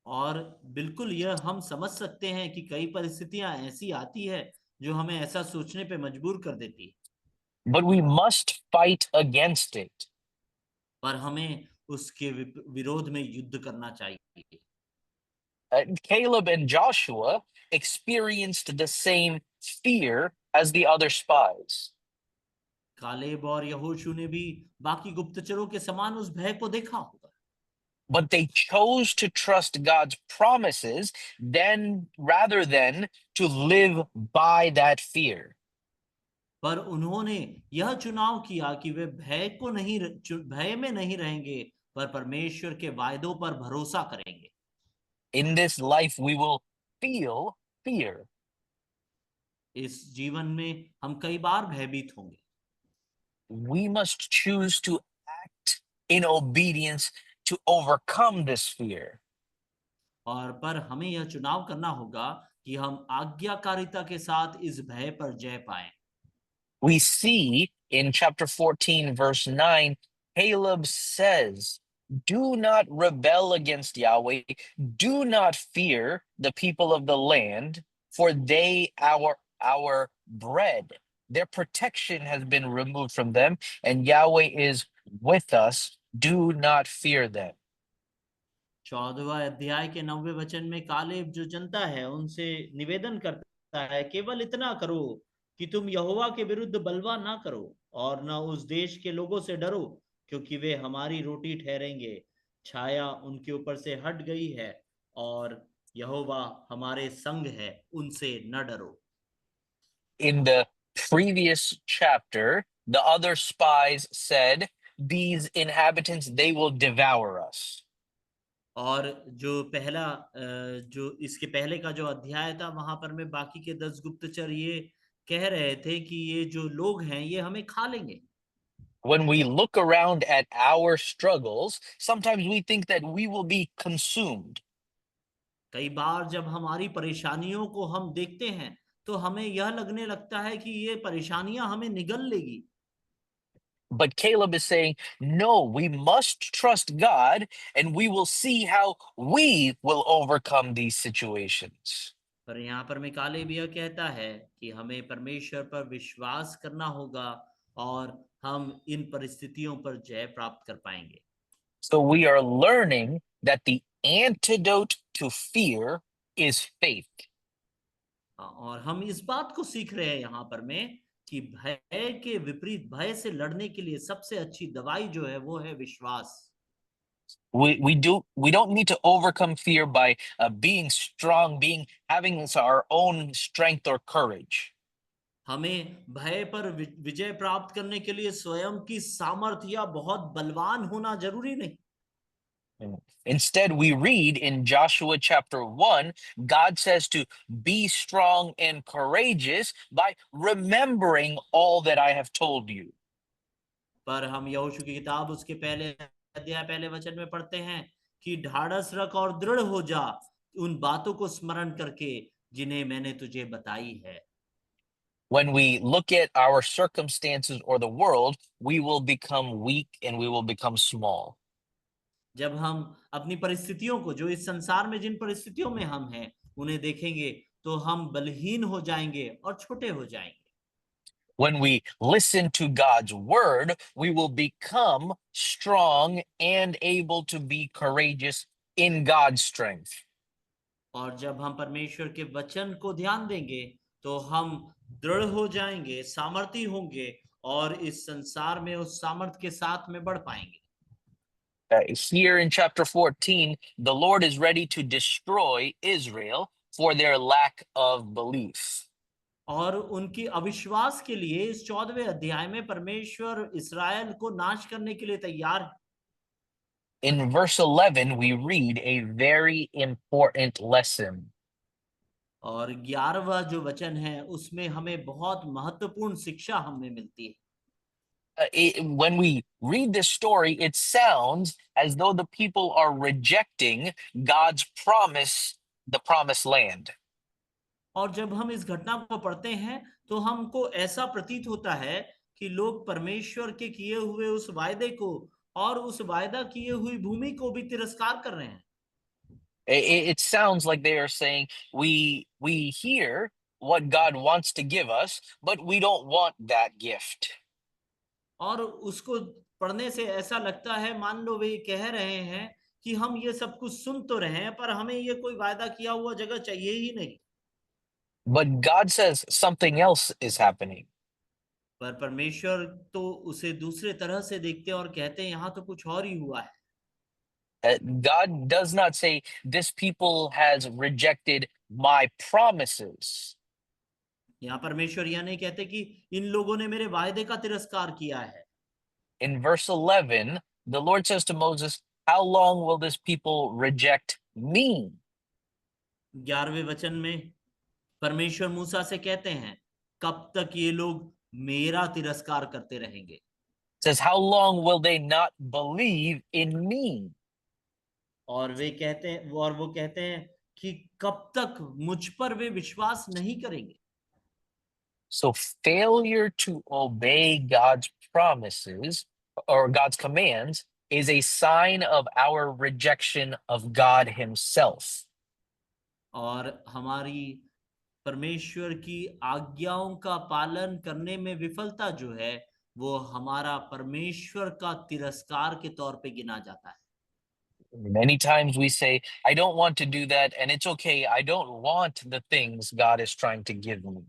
और बिल्कुल यह हम समझ सकते हैं कि कई परिस्थितियां ऐसी आती है जो हमें ऐसा सोचने पे मजबूर कर देती है, But we must fight against it. पर हमें उसके विरोध में युद्ध करना चाहिए। Caleb and Joshua experienced the same fear as the other spies. Caleb और यहोशू ने भी बाकी गुप्तचरों के समान उस भय को देखा होगा, But they chose to trust God's promises then rather than to live by that fear. पर उन्होंने यह चुनाव किया कि वे भय में नहीं रहेंगे, पर परमेश्वर के वायदों पर भरोसा करेंगे। In this life, we will feel fear. इस जीवन में हम कई बार भयभीत होंगे। We must choose to act in obedience to overcome this fear. और पर हमें यह चुनाव करना होगा कि हम आज्ञाकारिता के साथ इस भय पर जय पाएं। We see in chapter 14, verse 9, Caleb says, "Do not rebel against Yahweh. Do not fear the people of the land, for they are our bread." their protection has been removed from them, and Yahweh is with us. Do not fear them. 14वां अध्याय के 9वें वचन में Caleb जो जनता है उनसे निवेदन करता है, केवल इतना करो कि तुम यहोवा के विरुद्ध बलवा ना करो और न उस देश के लोगों से डरो, क्योंकि वे हमारी रोटी ठहरेंगे। छाया उनके ऊपर से हट गई है और यहोवा हमारे संग है, उनसे न डरो। In the previous chapter, the other spies said, these inhabitants, they will devour us. और जो पहला जो इसके पहले का जो अध्याय था वहां पर में बाकी के 10 गुप्तचर ये कह रहे थे कि ये जो लोग हैं ये हमें खा लेंगे। When we look around at our struggles, sometimes we think that we will be consumed. कई बार जब हमारी परेशानियों को हम देखते हैं तो हमें यह लगने लगता है कि ये परेशानियां हमें निगल लेगी। But Caleb is saying, no, we must trust God and we will see how we will overcome these situations. पर यहाँ पर में कालेब यह कहता है कि हमें परमेश्वर पर विश्वास करना होगा और हम इन परिस्थितियों पर जय प्राप्त कर पाएंगे। So we are learning that the antidote to fear is faith. और हम इस बात को सीख रहे हैं यहाँ पर में कि भय के विपरीत भय से लड़ने के लिए सबसे अच्छी दवाई जो है वो है विश्वास। We don't need to overcome fear by being strong, having our own strength or courage. हमें भय पर विजय प्राप्त करने के लिए स्वयं की सामर्थ्य या बहुत बलवान होना जरूरी नहीं। Instead, we read in Joshua chapter 1, God says to be strong and courageous by remembering all that I have told you. पर हम यहोशू की किताब उसके पहले अध्याय पहले वचन में पढ़ते हैं कि ढाढ़स रख और दृढ़ हो जा उन बातों को स्मरण करके जिन्हें मैंने तुझे बताई है। When we look at our circumstances or the world, we will become weak and we will become small. जब हम अपनी परिस्थितियों को, जो इस संसार में जिन परिस्थितियों में हम हैं उन्हें देखेंगे तो हम बलहीन हो जाएंगे और छोटे हो जाएंगे। When we listen to God's word, we will become strong and able to be courageous in God's strength. और जब हम परमेश्वर के वचन को ध्यान देंगे तो हम दृढ़ हो जाएंगे, सामर्थी होंगे और इस संसार में उस सामर्थ के साथ में बढ़ पाएंगे। Here in chapter 14, the Lord is ready to destroy Israel for their lack of belief. और उनकी अविश्वास के लिए इस 14वें अध्याय में परमेश्वर इस्राएल को नाश करने के लिए तैयार है। In verse 11, we read a very important lesson. और 11वां जो वचन है उसमें हमें बहुत महत्वपूर्ण शिक्षा हमें मिलती है। When we read this story, it sounds as though the people are rejecting God's promise, the promised land. और जब हम इस घटना को पढ़ते हैं तो हमको ऐसा प्रतीत होता है कि लोग परमेश्वर के किए हुए उस वायदे को और उस वायदा किए हुई भूमि को भी तिरस्कार कर रहे हैं। It sounds like they are saying, we hear what God wants to give us, but we don't want that gift. और उसको पढ़ने से ऐसा लगता है मान लो वे कह रहे हैं कि हम ये सब कुछ सुन तो रहे हैं पर हमें ये कोई वायदा किया हुआ जगह चाहिए ही नहीं। But God says something else is happening. पर परमेश्वर तो उसे दूसरे तरह से देखते हैं और कहते हैं यहाँ तो कुछ और ही हुआ है। God does not say this people has rejected my promises. यहाँ परमेश्वर यह नहीं कहते कि इन लोगों ने मेरे वायदे का तिरस्कार किया है। In verse 11, the Lord says to Moses, how long will this people reject me? 11वें वचन में परमेश्वर मूसा से कहते हैं कब तक ये लोग मेरा तिरस्कार करते रहेंगे। It says, how long will they not believe in me? और वो कहते हैं कि कब तक मुझ पर वे विश्वास नहीं करेंगे। So failure to obey God's promises or God's commands is a sign of our rejection of God himself. और हमारी परमेश्वर की आज्ञाओं का पालन करने में विफलता जो है वो हमारा परमेश्वर का तिरस्कार के तौर पे गिना जाता है। Many times we say, I don't want to do that, and it's okay. I don't want the things God is trying to give me.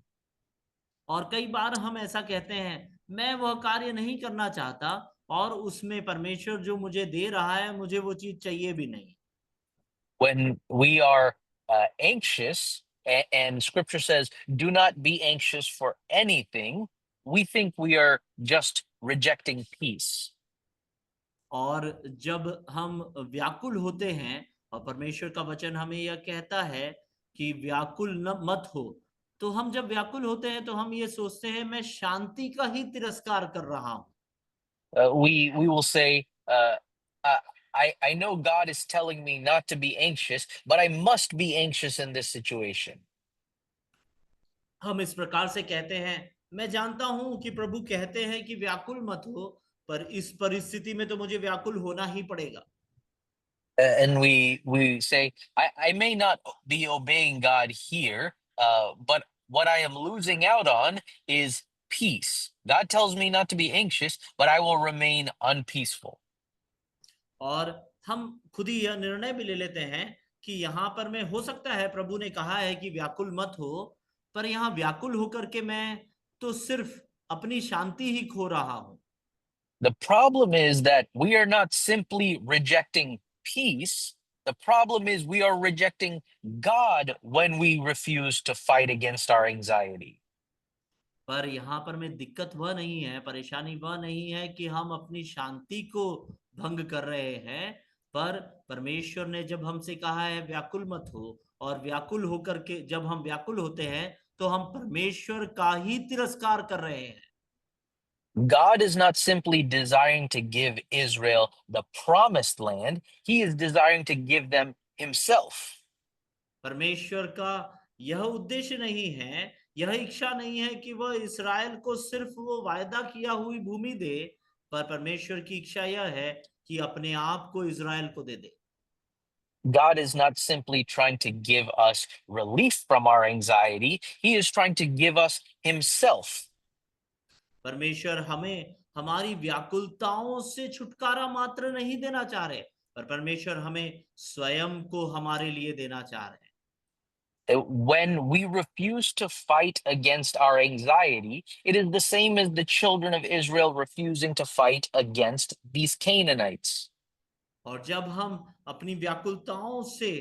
और कई बार हम ऐसा कहते हैं, मैं वह कार्य नहीं करना चाहता, और उसमें परमेश्वर जो मुझे दे रहा है मुझे वो चीज चाहिए भी नहीं। When we are anxious, and scripture says, do not be anxious for anything, we think we are just rejecting peace. और जब हम व्याकुल होते हैं और परमेश्वर का वचन हमें यह कहता है कि व्याकुल न मत हो, तो हम जब व्याकुल होते हैं तो हम ये सोचते हैं मैं शांति का ही तिरस्कार कर रहा हूं। We will say, uh, I know God is telling me not to be anxious, but I must be anxious in this situation. हम इस प्रकार से कहते हैं, मैं जानता हूं कि प्रभु कहते हैं कि व्याकुल मत हो, पर इस परिस्थिति में तो मुझे व्याकुल होना ही पड़ेगा। And we say, I may not be obeying God here, but what I am losing out on is peace. God tells me not to be anxious, but I will remain unpeaceful. और हम खुद ही यह निर्णय भी ले लेते हैं कि यहाँ पर मैं, हो सकता है प्रभु ने कहा है कि व्याकुल मत हो, पर यहाँ व्याकुल होकर के मैं तो सिर्फ अपनी शांति ही खो रहा हूं। The problem is that we are not simply rejecting peace. The problem is we are rejecting God when we refuse to fight against our anxiety. पर यहाँ पर में दिक्कत वह नहीं है, परेशानी वह नहीं है कि हम अपनी शांति को भंग कर रहे हैं, पर परमेश्वर ने जब हमसे कहा है व्याकुल मत हो, और व्याकुल होकर के जब हम व्याकुल होते हैं तो हम परमेश्वर का ही तिरस्कार कर रहे हैं। God is not simply desiring to give Israel the promised land, He is desiring to give them Himself. परमेश्वर का यह उद्देश्य नहीं है, यह इच्छा नहीं है कि वह इसराइल को सिर्फ वो वायदा किया हुई भूमि दे, पर परमेश्वर की इच्छा यह है कि अपने आप को इसराइल को दे दे। God is not simply trying to give us relief from our anxiety, He is trying to give us Himself. परमेश्वर हमें हमारी व्याकुलताओं से छुटकारा मात्र नहीं देना चाह रहे, पर परमेश्वर हमें स्वयं को हमारे लिए देना चाह रहे हैं। When we refuse to fight against our anxiety, it is the same as the children of Israel refusing to fight against these Canaanites. और जब हम अपनी व्याकुलताओं से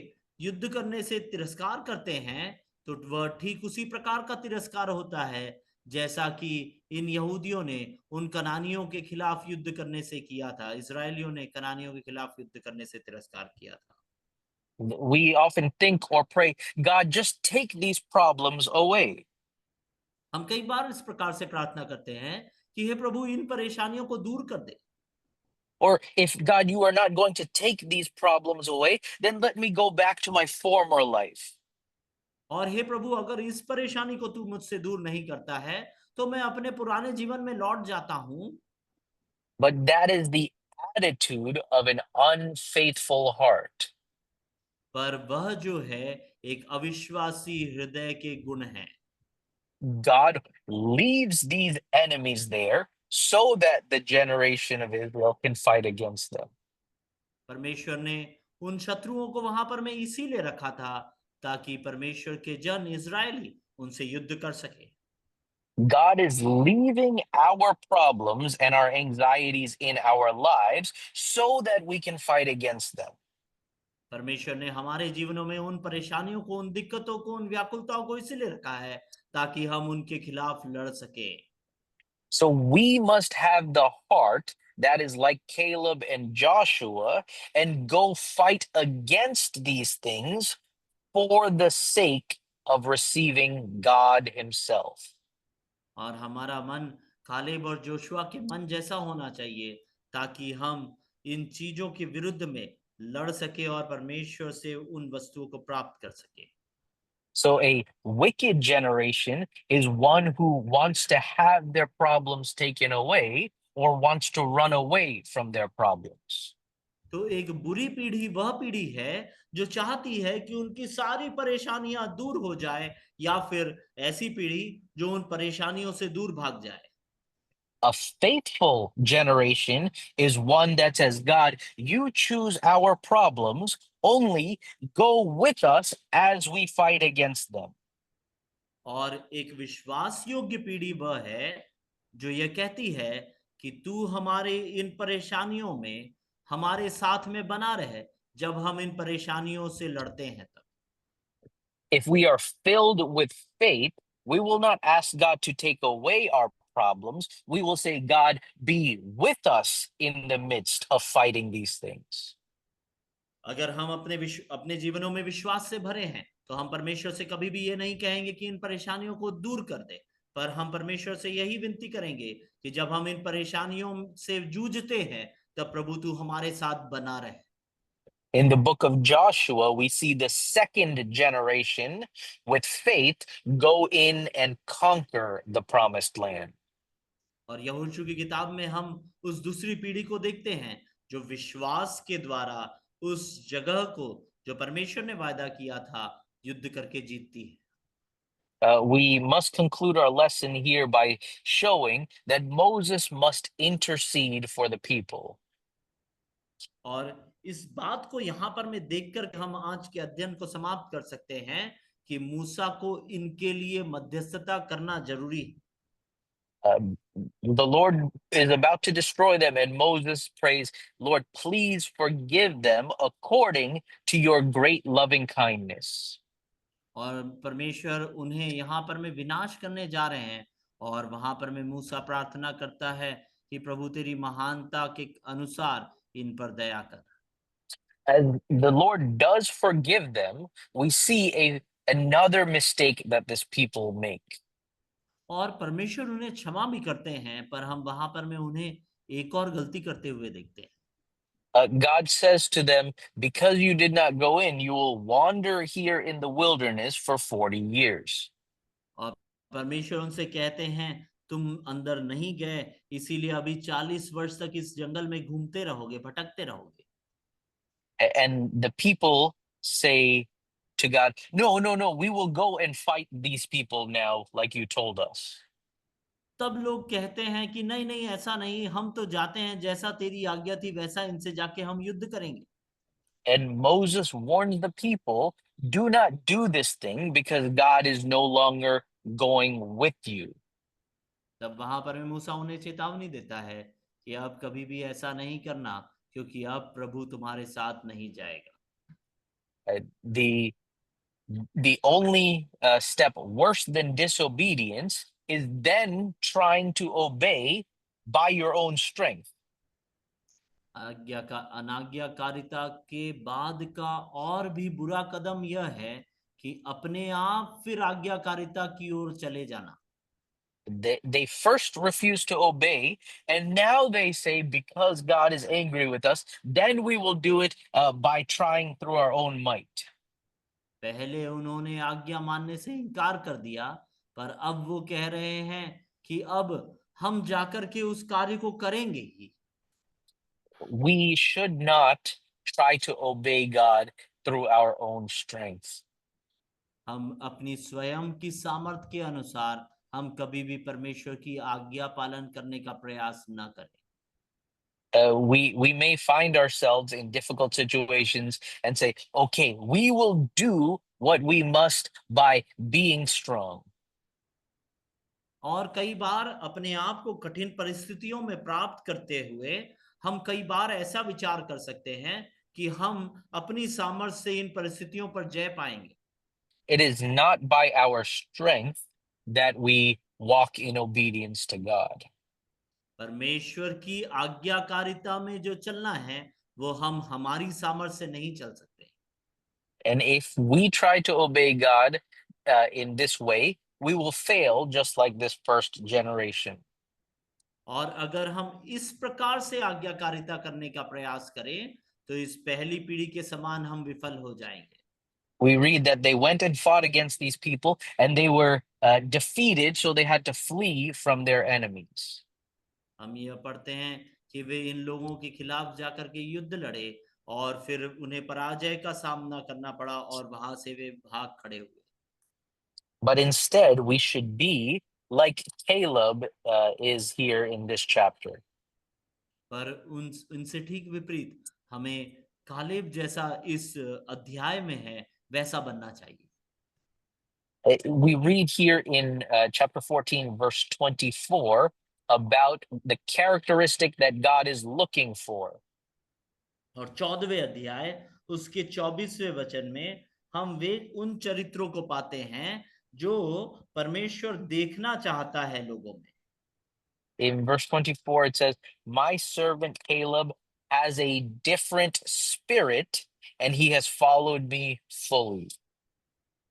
युद्ध करने से तिरस्कार करते हैं, तो वह ठीक उसी प्रकार का तिरस्कार होता है जैसा कि इन यहूदियों ने उन कनानियों के खिलाफ युद्ध करने से किया था, इसराइलियों ने कनानियों के खिलाफ युद्ध करने से तिरस्कार किया था। We often think or pray, God, just take these problems away. हम कई बार इस प्रकार से प्रार्थना करते हैं कि हे प्रभु इन परेशानियों को दूर कर दे, Or if God, you are not going to take these problems away, then let me go back to my former life. और हे प्रभु अगर इस परेशानी को तू मुझसे दूर नहीं करता है तो मैं अपने पुराने जीवन में लौट जाता हूं। But that is the attitude of an unfaithful heart. पर वह जो है एक अविश्वासी हृदय के गुण है। God leaves these enemies there so that the generation of Israel can fight against them. परमेश्वर ने उन शत्रुओं को वहां पर में इसीलिए रखा था ताकि परमेश्वर के जन इजरायली उनसे युद्ध कर सके। God is leaving our problems and our anxieties in our lives so that we can fight against them. परमेश्वर ने हमारे जीवनों में उन परेशानियों को, उन दिक्कतों को, उन व्याकुलताओं को इसीलिए रखा है ताकि हम उनके खिलाफ लड़ सके। So we must have the heart that is like Caleb and Joshua and go fight against these things for the sake of receiving God Himself. और हमारा मन कालेब और जोशुआ के मन जैसा होना चाहिए ताकि हम इन चीजों के विरुद्ध में लड़ सके और परमेश्वर से उन वस्तुओं को प्राप्त कर सके। So a wicked generation is one who wants to have their problems taken away or wants to run away from their problems. तो एक बुरी पीढ़ी वह पीढ़ी है जो चाहती है कि उनकी सारी परेशानियां दूर हो जाए, या फिर ऐसी पीढ़ी जो उन परेशानियों से दूर भाग जाए। A faithful generation is one that says, God, you choose our problems, only go with us as we fight against them. और एक विश्वास योग्य पीढ़ी वह है जो यह कहती है कि तू हमारे इन परेशानियों में हमारे साथ में बना रहे, जब हम इन परेशानियों से लड़ते हैं तब। If we are filled with faith, we will not ask God to take away our problems. We will say, God, be with us in the midst of fighting these things. अगर हम अपने जीवनों में विश्वास से भरे हैं, तो हम परमेश्वर से कभी भी ये नहीं कहेंगे कि इन परेशानियों को दूर कर दे, पर हम परमेश्वर से यही विनती करेंगे कि जब हम इन परेशानियों से जूझते हैं, तब प्रभु तू हमारे साथ बना रहे। In the book of Joshua, we see the second generation with faith go in and conquer the promised land. और यहोशू की किताब में हम उस दूसरी पीढ़ी को देखते हैं जो विश्वास के द्वारा उस जगह को जो परमेश्वर ने वायदा किया था युद्ध करके जीतती है। We must conclude our lesson here by showing that Moses must intercede for the people. और इस बात को यहाँ पर में देखकर हम आज के अध्ययन को समाप्त कर सकते हैं कि मूसा को इनके लिए मध्यस्थता करना जरूरी है। The Lord is about to destroy them, and Moses prays, Lord, please forgive them according to your great loving kindness. और परमेश्वर उन्हें यहाँ पर में विनाश करने जा रहे हैं, और वहां पर में मूसा प्रार्थना करता है कि प्रभु तेरी महानता के अनुसार इन पर दया कर। As the Lord does forgive them, we see another mistake that this people make. और परमेश्वर उन्हें क्षमा भी करते हैं, पर हम वहां पर में उन्हें एक और गलती करते हुए देखते हैं। God says to them, because you did not go in, you will wander here in the wilderness for 40 years. और परमेश्वर उनसे कहते हैं तुम अंदर नहीं गए, इसीलिए अभी 40 वर्ष तक इस जंगल में घूमते रहोगे, भटकते रहोगे। And the people say to God, no, no, no, we will go and fight these people now, like you told us. तब लोग कहते हैं कि नहीं नहीं, ऐसा नहीं, हम तो जाते हैं, जैसा तेरी आज्ञा थी वैसा इनसे जाके हम युद्ध करेंगे। And Moses warns the people, do not do this thing because God is no longer going with you. तब वहां पर मूसा उन्हें चेतावनी देता है कि अब कभी भी ऐसा नहीं करना, क्योंकि अब प्रभु तुम्हारे साथ नहीं जाएगा। Uh, the the only step worse than disobedience is then trying to obey by your own strength. आज्ञा का अनाज्ञाकारिता के बाद का और भी बुरा कदम यह है कि अपने आप फिर आज्ञाकारिता की ओर चले जाना। They first refuse to obey, and now they say, because God is angry with us, then we will do it by trying through our own might. पहले उन्होंने आज्ञा मानने से इनकार कर दिया, पर अब वो कह रहे हैं कि अब हम जाकर के उस कार्य को करेंगे ही। We should not try to obey God through our own strength. हम अपनी स्वयं की सामर्थ्य के अनुसार हम कभी भी परमेश्वर की आज्ञा पालन करने का प्रयास न करें। We may find ourselves in difficult situations and say, okay, we will do what we must by being strong. और कई बार अपने आप को कठिन परिस्थितियों में प्राप्त करते हुए हम कई बार ऐसा विचार कर सकते हैं कि हम अपनी सामर्थ्य से इन परिस्थितियों पर जय पाएंगे। It is not by our strength that we walk in obedience to God. परमेश्वर की आज्ञाकारिता में जो चलना है वो हम हमारी सामर्थ्य से नहीं चल सकते। And if we try to obey God in this way, we will fail just like this first generation. और अगर हम इस प्रकार से आज्ञाकारिता करने का प्रयास करें, तो इस पहली पीढ़ी के समान हम विफल हो जाएंगे। We read that they went and fought against these people and they were defeated, so they had to flee from their enemies. हम यह पढ़ते हैं कि वे इन लोगों के खिलाफ जाकर के युद्ध लड़े और फिर उन्हें पराजय का सामना करना पड़ा और वहां से वे भाग खड़े हुए। But instead, we should be like Caleb is here in this chapter. पर उनसे ठीक विपरीत हमें कालेब जैसा इस अध्याय में है वैसा बनना चाहिए। We read here in chapter 14, verse 24, about the characteristic that God is looking for. और 14वें अध्याय उसके 24वें वचन में हम वे उन चरित्रों को पाते हैं जो परमेश्वर देखना चाहता है लोगों में। In verse 24, it says, My servant Caleb has a different spirit, and he has followed me fully.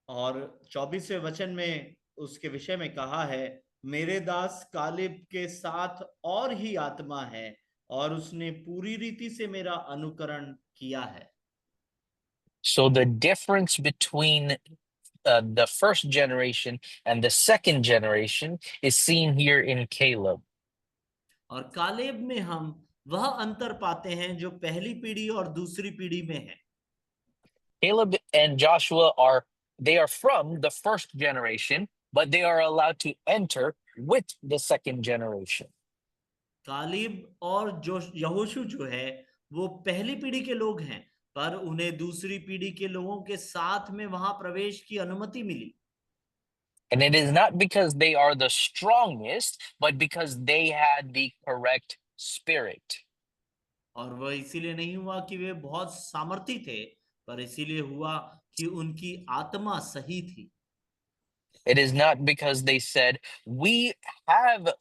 और 24वें वचन में उसके विषय में कहा है, मेरे दास कालेब के साथ और ही आत्मा है और उसने पूरी रीति से मेरा अनुकरण किया है। So the difference between the first generation and the second generation is seen here in Caleb. और कालेब में हम वह अंतर पाते हैं जो पहली पीढ़ी और दूसरी पीढ़ी में है। Caleb and Joshua they are from the first generation, but they are allowed to enter with the second generation. कालिब और जो यहोशू जो है वो पहली पीढ़ी के लोग हैं, पर उन्हें दूसरी पीढ़ी के लोगों के साथ में वहां प्रवेश की अनुमति मिली। And it is not because they are the strongest, but because they had the correct spirit. और वह इसीलिए नहीं हुआ कि वे बहुत सामर्थी थे, पर इसीलिए हुआ कि उनकी आत्मा सही थी। It is not because they said, We have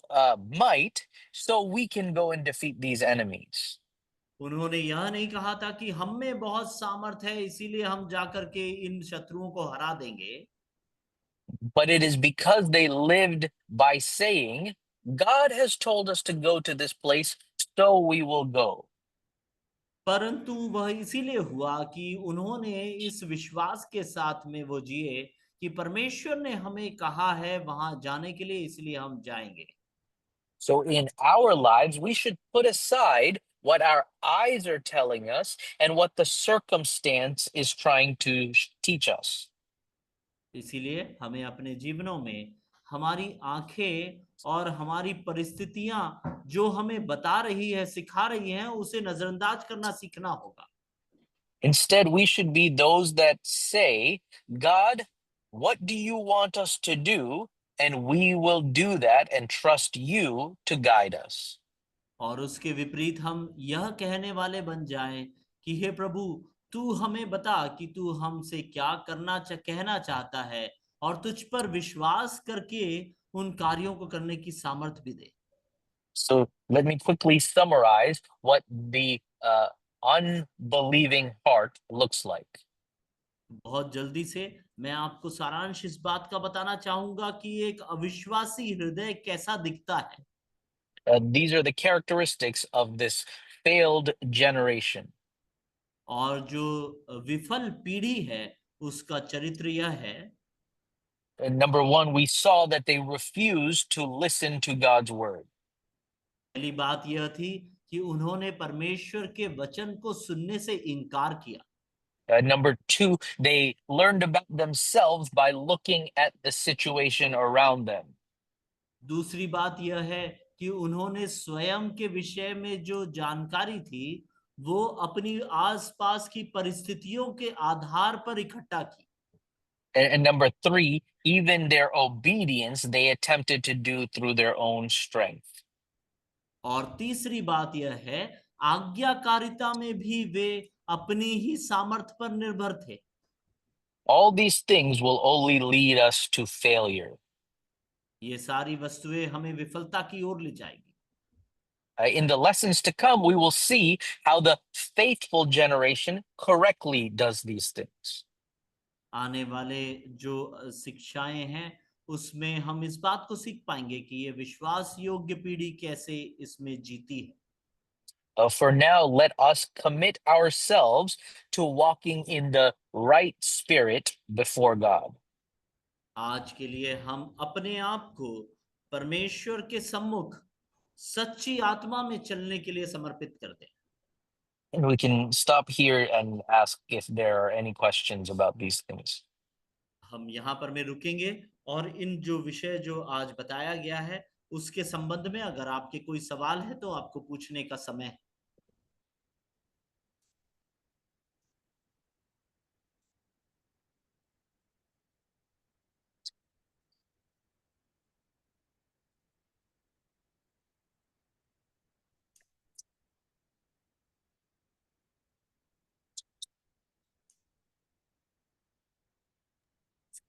might, so we can go and defeat these enemies. उन्होंने यह नहीं कहा था कि हम में बहुत सामर्थ है इसीलिए हम जाकर के इन शत्रुओं को हरा देंगे, But it is because they lived by saying, God has told us to go to this place, so we will go. परंतु वह इसीलिए हुआ कि उन्होंने इस विश्वास के साथ में वो जिए कि परमेश्वर ने हमें कहा है वहां जाने के लिए, इसलिए हम जाएंगे। So in our lives, we should put aside what our eyes are telling us and what the circumstance is trying to teach us. इसीलिए हमें अपने जीवनों में हमारी आंखें और हमारी परिस्थितियां जो हमें बता रही है, सिखा रही हैं, उसे नजरअंदाज करना सीखना होगा। Instead, we should be those that say, God, what do you want us to do? And we will do that and trust you to guide us. और उसके विपरीत हम यह कहने वाले बन जाएं कि हे प्रभु, तू हमें बता कि तू हमसे क्या कहना चाहता है, और तुझ पर विश्वास करके उन कार्यों को करने की सामर्थ भी दे। So let me quickly summarize what the unbelieving heart looks like. बहुत जल्दी से मैं आपको सारांश इस बात का बताना चाहूंगा कि एक अविश्वासी हृदय कैसा दिखता है। These are the characteristics of this failed generation. और जो विफल पीढ़ी है उसका चरित्र यह है। And number one, we saw that they refused to listen to God's word. पहली बात यह थी कि उन्होंने परमेश्वर के वचन को सुनने से इनकार किया। Number two, they learned about themselves by looking at the situation around them. दूसरी बात यह है कि उन्होंने स्वयं के विषय में जो जानकारी थी वो अपनी आसपास की परिस्थितियों के आधार पर इकट्ठा की। And number three, even their obedience, they attempted to do through their own strength. और तीसरी बात यह है, आज्ञाकारिता में भी वे अपनी ही सामर्थ पर निर्भर थे। All these things will only lead us to failure. ये सारी वस्तुएं हमें विफलता की ओर ले जाएगी। In the lessons to come, we will see how the faithful generation correctly does these things. आने वाले जो शिक्षाएं हैं उसमें हम इस बात को सीख पाएंगे कि ये विश्वास योग्य पीढ़ी कैसे इसमें जीती है। For now, let us commit ourselves to walking in the right spirit before God. आज के लिए हम अपने आप को परमेश्वर के सम्मुख सच्ची आत्मा में चलने के लिए समर्पित कर दें। And we can stop here and ask if there are any questions about these things. हम यहाँ पर में रुकेंगे और इन जो विषय जो आज बताया गया है उसके संबंध में अगर आपके कोई सवाल है तो आपको पूछने का समय है।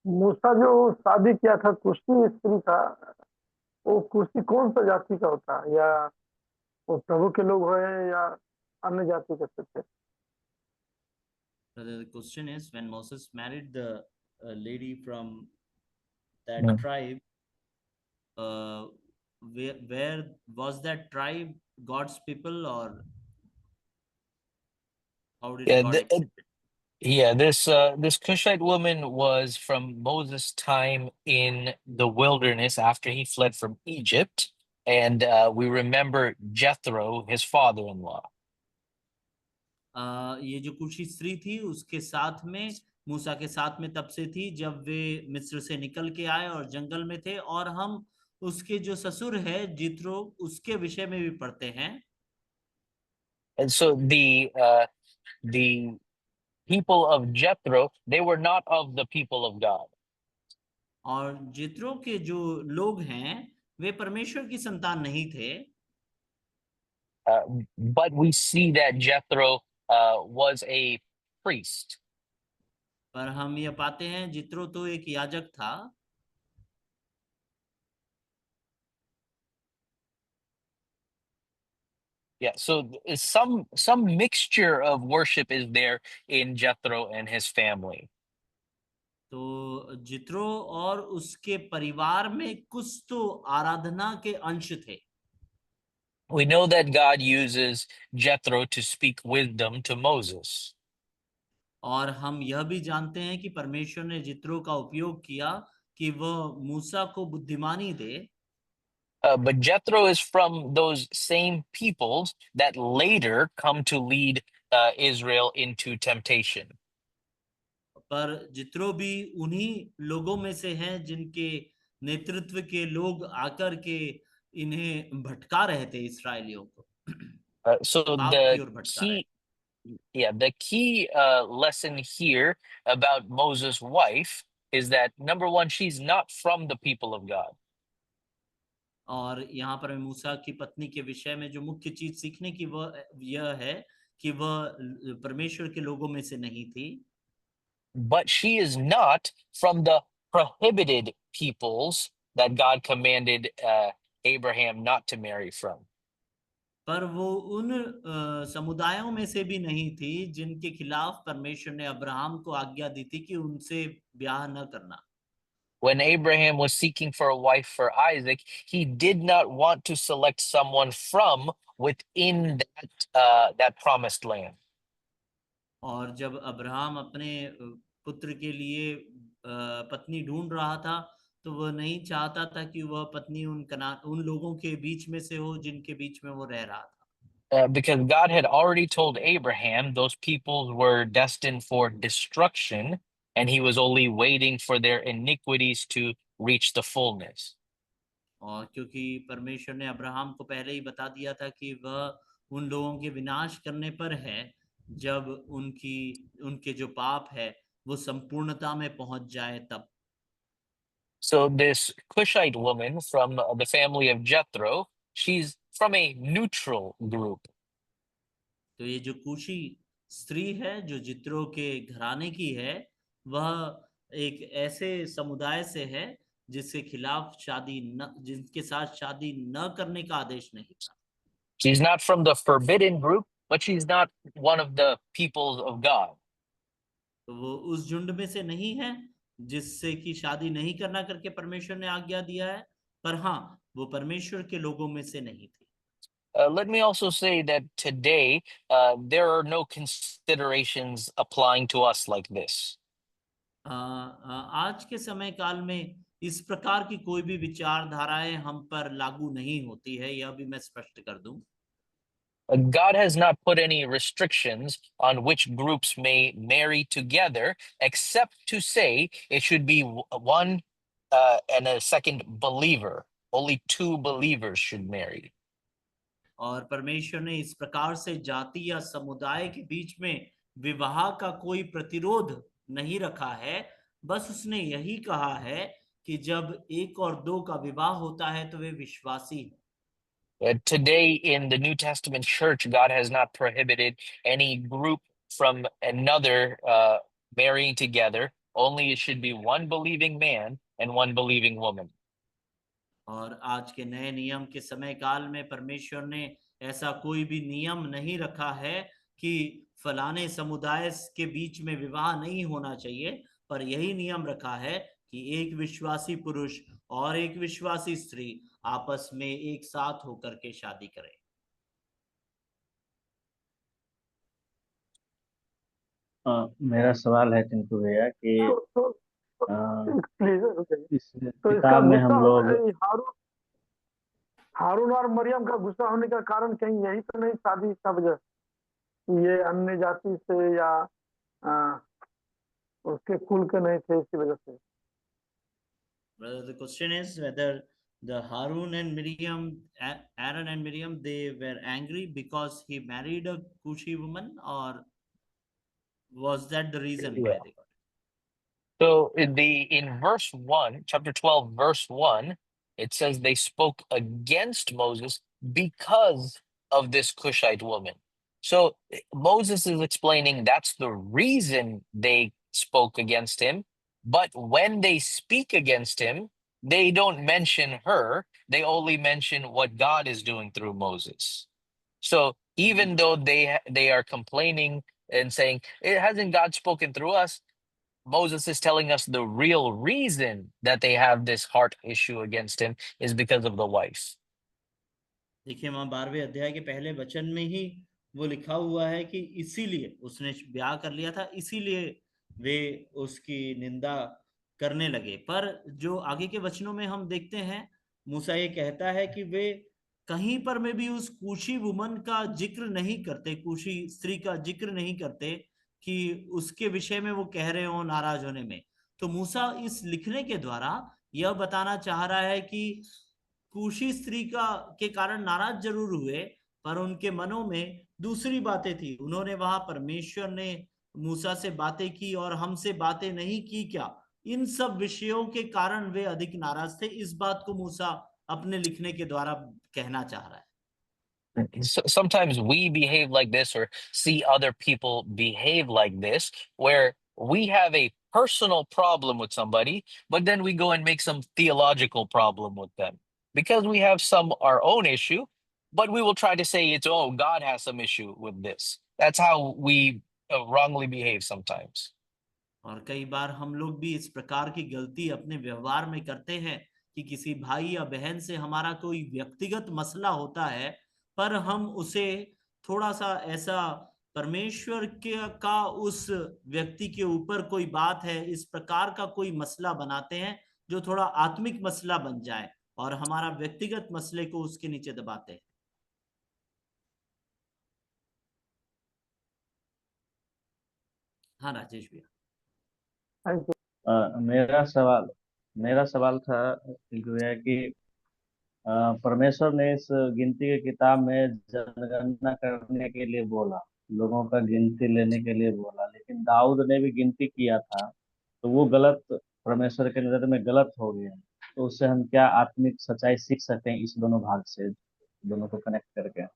मूसा जो शादी किया था कुश्ती स्त्री का, वो कुश्ती कौन सा जाति का होता है, या वो प्रभु के लोग हैं या अन्य जाति के थे? The question is, when Moses married the lady from that Mm. tribe, uh, where was that tribe God's people, or how did Yeah, God accept it? this Cushite woman was from Moses' time in the wilderness after he fled from Egypt, and we remember Jethro, his father-in-law. ये जो कुशी स्त्री थी उसके साथ में मूसा के साथ में तब से थी जब वे मिस्र से निकल के आए और जंगल में थे, और हम उसके जो ससुर है जित्रो उसके विषय में भी पढ़ते हैं। And so the people of Jethro, they were not of the people of God. और जित्रो के जो लोग हैं वे परमेश्वर की संतान नहीं थे, But we see that Jethro was a priest. पर हम ये पाते हैं जित्रो तो एक याजक था। Yeah, so some mixture of worship is there in Jethro and his family. तो जित्रो और उसके परिवार में कुछ तो आराधना के अंश थे। We know that God uses Jethro to speak wisdom to Moses. और हम यह भी जानते हैं कि परमेश्वर ने जित्रो का उपयोग किया कि वह मूसा को बुद्धिमानी दे। But Jethro is from those same peoples that later come to lead Israel into temptation. पर जित्रो भी उन्हीं लोगों में से हैं जिनके नेतृत्व के लोग आकर के इन्हें भटका रहे थे, इसराइलियों को So पाप की ओर भटका रहे थे। the key lesson here about Moses' wife is that number one, she's not from the people of God. और यहाँ पर मूसा की पत्नी के विषय में जो मुख्य चीज सीखने की वह यह है कि वह परमेश्वर के लोगों में से नहीं थी, But she is not from the prohibited peoples that God commanded Abraham not to marry from. पर वो उन समुदायों में से भी नहीं थी जिनके खिलाफ परमेश्वर ने अब्राहम को आज्ञा दी थी कि उनसे ब्याह न करना। When Abraham was seeking for a wife for Isaac, he did not want to select someone from within that promised land. और जब अब्राहम अपने पुत्र के लिए पत्नी ढूंढ रहा था तो वह नहीं चाहता था कि वह पत्नी उन लोगों के बीच में से हो जिनके बीच में वो रह रहा था। Because God had already told Abraham those peoples were destined for destruction, and he was only waiting for their iniquities to reach the fullness. और क्योंकि परमेश्वर ने अब्राहम को पहले ही बता दिया था कि वह उन लोगों के विनाश करने पर है जब उनके जो पाप है वो संपूर्णता में पहुंच जाए तब। So this Cushite woman from the family of Jethro, she's from a neutral group. तो ये जो कूशी स्त्री है जो जित्रो के घराने की है, वह एक ऐसे समुदाय से है जिनके साथ शादी न करने का आदेश नहीं था। She's not from the forbidden group, but she's not one of the peoples of God. तो वो उस झुंड में से नहीं है जिससे कि शादी नहीं करना करके परमेश्वर ने आज्ञा दिया है, पर हाँ वो परमेश्वर के लोगों में से नहीं थी। Let me also say that today there are no considerations applying to us like this. आज के समय काल में इस प्रकार की कोई भी विचारधाराएं हम पर लागू नहीं होती है, यह भी मैं स्पष्ट कर दूं। God has not put any restrictions on which groups may marry together, except to say it should be one and a second believer. Only two believers should marry. और परमेश्वर ने इस प्रकार से जाति या समुदाय के बीच में विवाह का कोई प्रतिरोध नहीं रखा है। बस उसने यही कहा है कि जब एक और दो का विवाह होता है तो वे विश्वासी हैं। Today in the New Testament church, God has not prohibited any group from another marrying together. Only it should be one believing man and one believing woman. और आज के नए नियम के समय काल में परमेश्वर ने ऐसा कोई भी नियम नहीं रखा है कि फलाने समुदाय के बीच में विवाह नहीं होना चाहिए, पर यही नियम रखा है कि एक विश्वासी पुरुष और एक विश्वासी स्त्री आपस में एक साथ होकर के शादी करें। मेरा सवाल है टिंकू भैया कि तो प्लीज इस तो इसका किताब में गुस्सा हम लोग हारून हारून और मरियम का गुस्सा होने का कारण कहीं यही तो नहीं शादी का वजह ये अन्य जाति से या आ, उसके कुल के नहीं थे इसी वजह से। Brother, the question is whether the Harun and Miriam, Aaron and Miriam, they were angry because he married a Kushi woman, or was that the reason why they got it? So in verse 1, chapter 12, verse 1, it says they spoke against Moses because of this Cushite woman. So Moses is explaining that's the reason they spoke against him. But when they speak against him, they don't mention her. They only mention what God is doing through Moses. So even though they are complaining and saying, it hasn't God spoken through us, Moses is telling us the real reason that they have this heart issue against him is because of the wife. देखिए, वहां 12वें अध्याय के पहले वचन में ही वो लिखा हुआ है कि इसीलिए उसने ब्याह कर लिया था, इसीलिए वे उसकी निंदा करने लगे। पर जो आगे के वचनों में हम देखते हैं, मूसा ये कहता है कि वे कहीं पर में भी उस कूशी वुमन का जिक्र नहीं करते, कूशी स्त्री का जिक्र नहीं करते कि उसके विषय में वो कह रहे हो नाराज होने में। तो मूसा इस लिखने के द्वारा यह बताना चाह रहा है कि कूशी स्त्री का के कारण नाराज जरूर हुए, पर उनके मनों में दूसरी बातें थी। उन्होंने वहां परमेश्वर ने मूसा से बातें की और हमसे बातें नहीं की क्या, इन सब विषयों के कारण वे अधिक नाराज थे। इस बात को मूसा अपने लिखने के द्वारा कहना चाह रहा है। So sometimes we behave like this or see other people behave like this, where we have a personal problem with somebody, but then we go and make some theological problem with them because we have some our own issue, but we will try to say it's, oh, God has some issue with this. That's how we wrongly behave sometimes. और कई बार हम लोग भी इस प्रकार की गलती अपने व्यवहार में करते हैं कि किसी भाई या बहन से हमारा कोई व्यक्तिगत मसला होता है, पर हम उसे थोड़ा सा ऐसा परमेश्वर के का उस व्यक्ति के ऊपर कोई बात है, इस प्रकार का कोई मसला बनाते हैं जो थोड़ा आत्मिक मसला बन जाए, और हमारा व्यक्तिगत मसले को उसके नीचे दबाते हैं। हाँ राजेश भैया। Thank you. मेरा सवाल था टिंकू भैया कि परमेश्वर ने इस गिनती के किताब में जनगणना करने के लिए बोला, लोगों का गिनती लेने के लिए बोला, लेकिन दाऊद ने भी गिनती किया था, तो वो गलत, परमेश्वर के नजर में गलत हो गया। तो उससे हम क्या आत्मिक सच्चाई सीख सकते हैं इस दोनों भाग से, दोनों को कनेक्ट करके?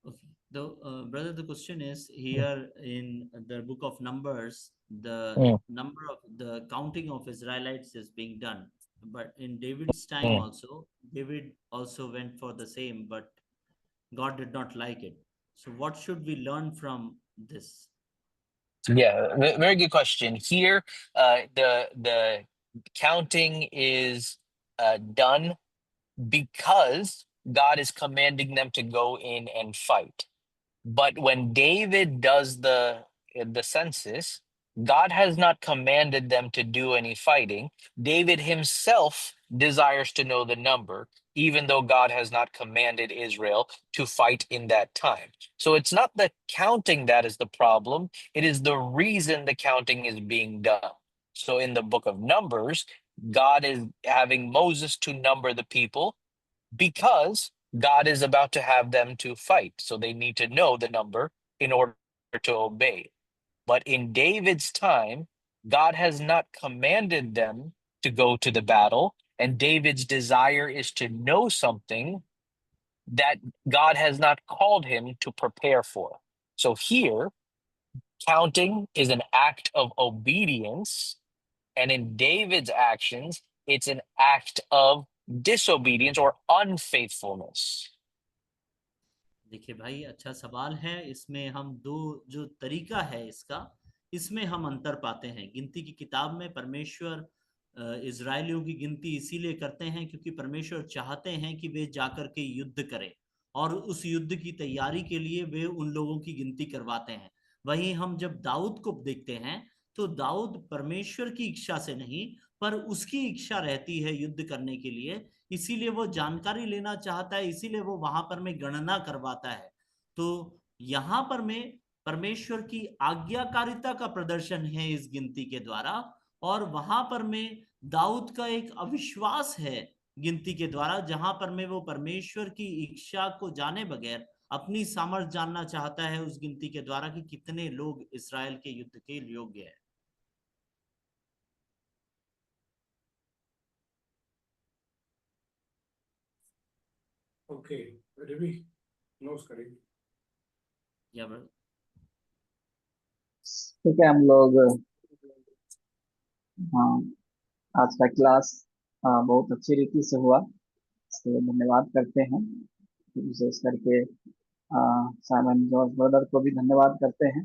Okay. Brother, the question is here in the book of Numbers, the Mm, number of the counting of Israelites is being done. But in David's time mm. also, David also went for the same, but God did not like it. So what should we learn from this? Yeah, very good question. Here, the counting is done because God is commanding them to go in and fight. But when David does the census, God has not commanded them to do any fighting. David himself desires to know the number, even though God has not commanded Israel to fight in that time. So it's not the counting that is the problem, it is the reason the counting is being done. So in the book of Numbers, God is having Moses to number the people because God is about to have them to fight. So they need to know the number in order to obey. But in David's time, God has not commanded them to go to the battle. And David's desire is to know something that God has not called him to prepare for. So here, counting is an act of obedience. And in David's actions, it's an act of disobedience or unfaithfulness. देखिए भाई, अच्छा सवाल है। इसमें हम दो जो तरीका है इसका, इसमें हम अंतर पाते हैं। गिनती की किताब में परमेश्वर इजरायलियों की गिनती इसीलिए करते हैं क्योंकि परमेश्वर चाहते हैं कि वे जाकर के युद्ध करें, और उस युद्ध की तैयारी के लिए वे उन लोगों की गिनती करवाते हैं। वहीं हम जब दाऊद को देखते हैं तो दाऊद परमेश्वर की इच्छा से नहीं, पर उसकी इच्छा रहती है युद्ध करने के लिए, इसीलिए वो जानकारी लेना चाहता है, इसीलिए वो वहां पर में गणना करवाता है। तो यहां पर में परमेश्वर की आज्ञाकारिता का प्रदर्शन है इस गिनती के द्वारा, और वहां पर में दाऊद का एक अविश्वास है गिनती के द्वारा, जहां पर में वो परमेश्वर की इच्छा को जाने बगैर अपनी सामर्थ जानना चाहता है उस गिनती के द्वारा कि कितने लोग इस्राएल के युद्ध के योग्य है। ओके, रवि क्लोज करेंगे। या brother? ठीक है, हम लोग हाँ आज का क्लास बहुत अच्छी रीति से हुआ, इसके लिए धन्यवाद करते हैं। विशेष करके साइमन जॉर्ज ब्रदर को भी धन्यवाद करते हैं।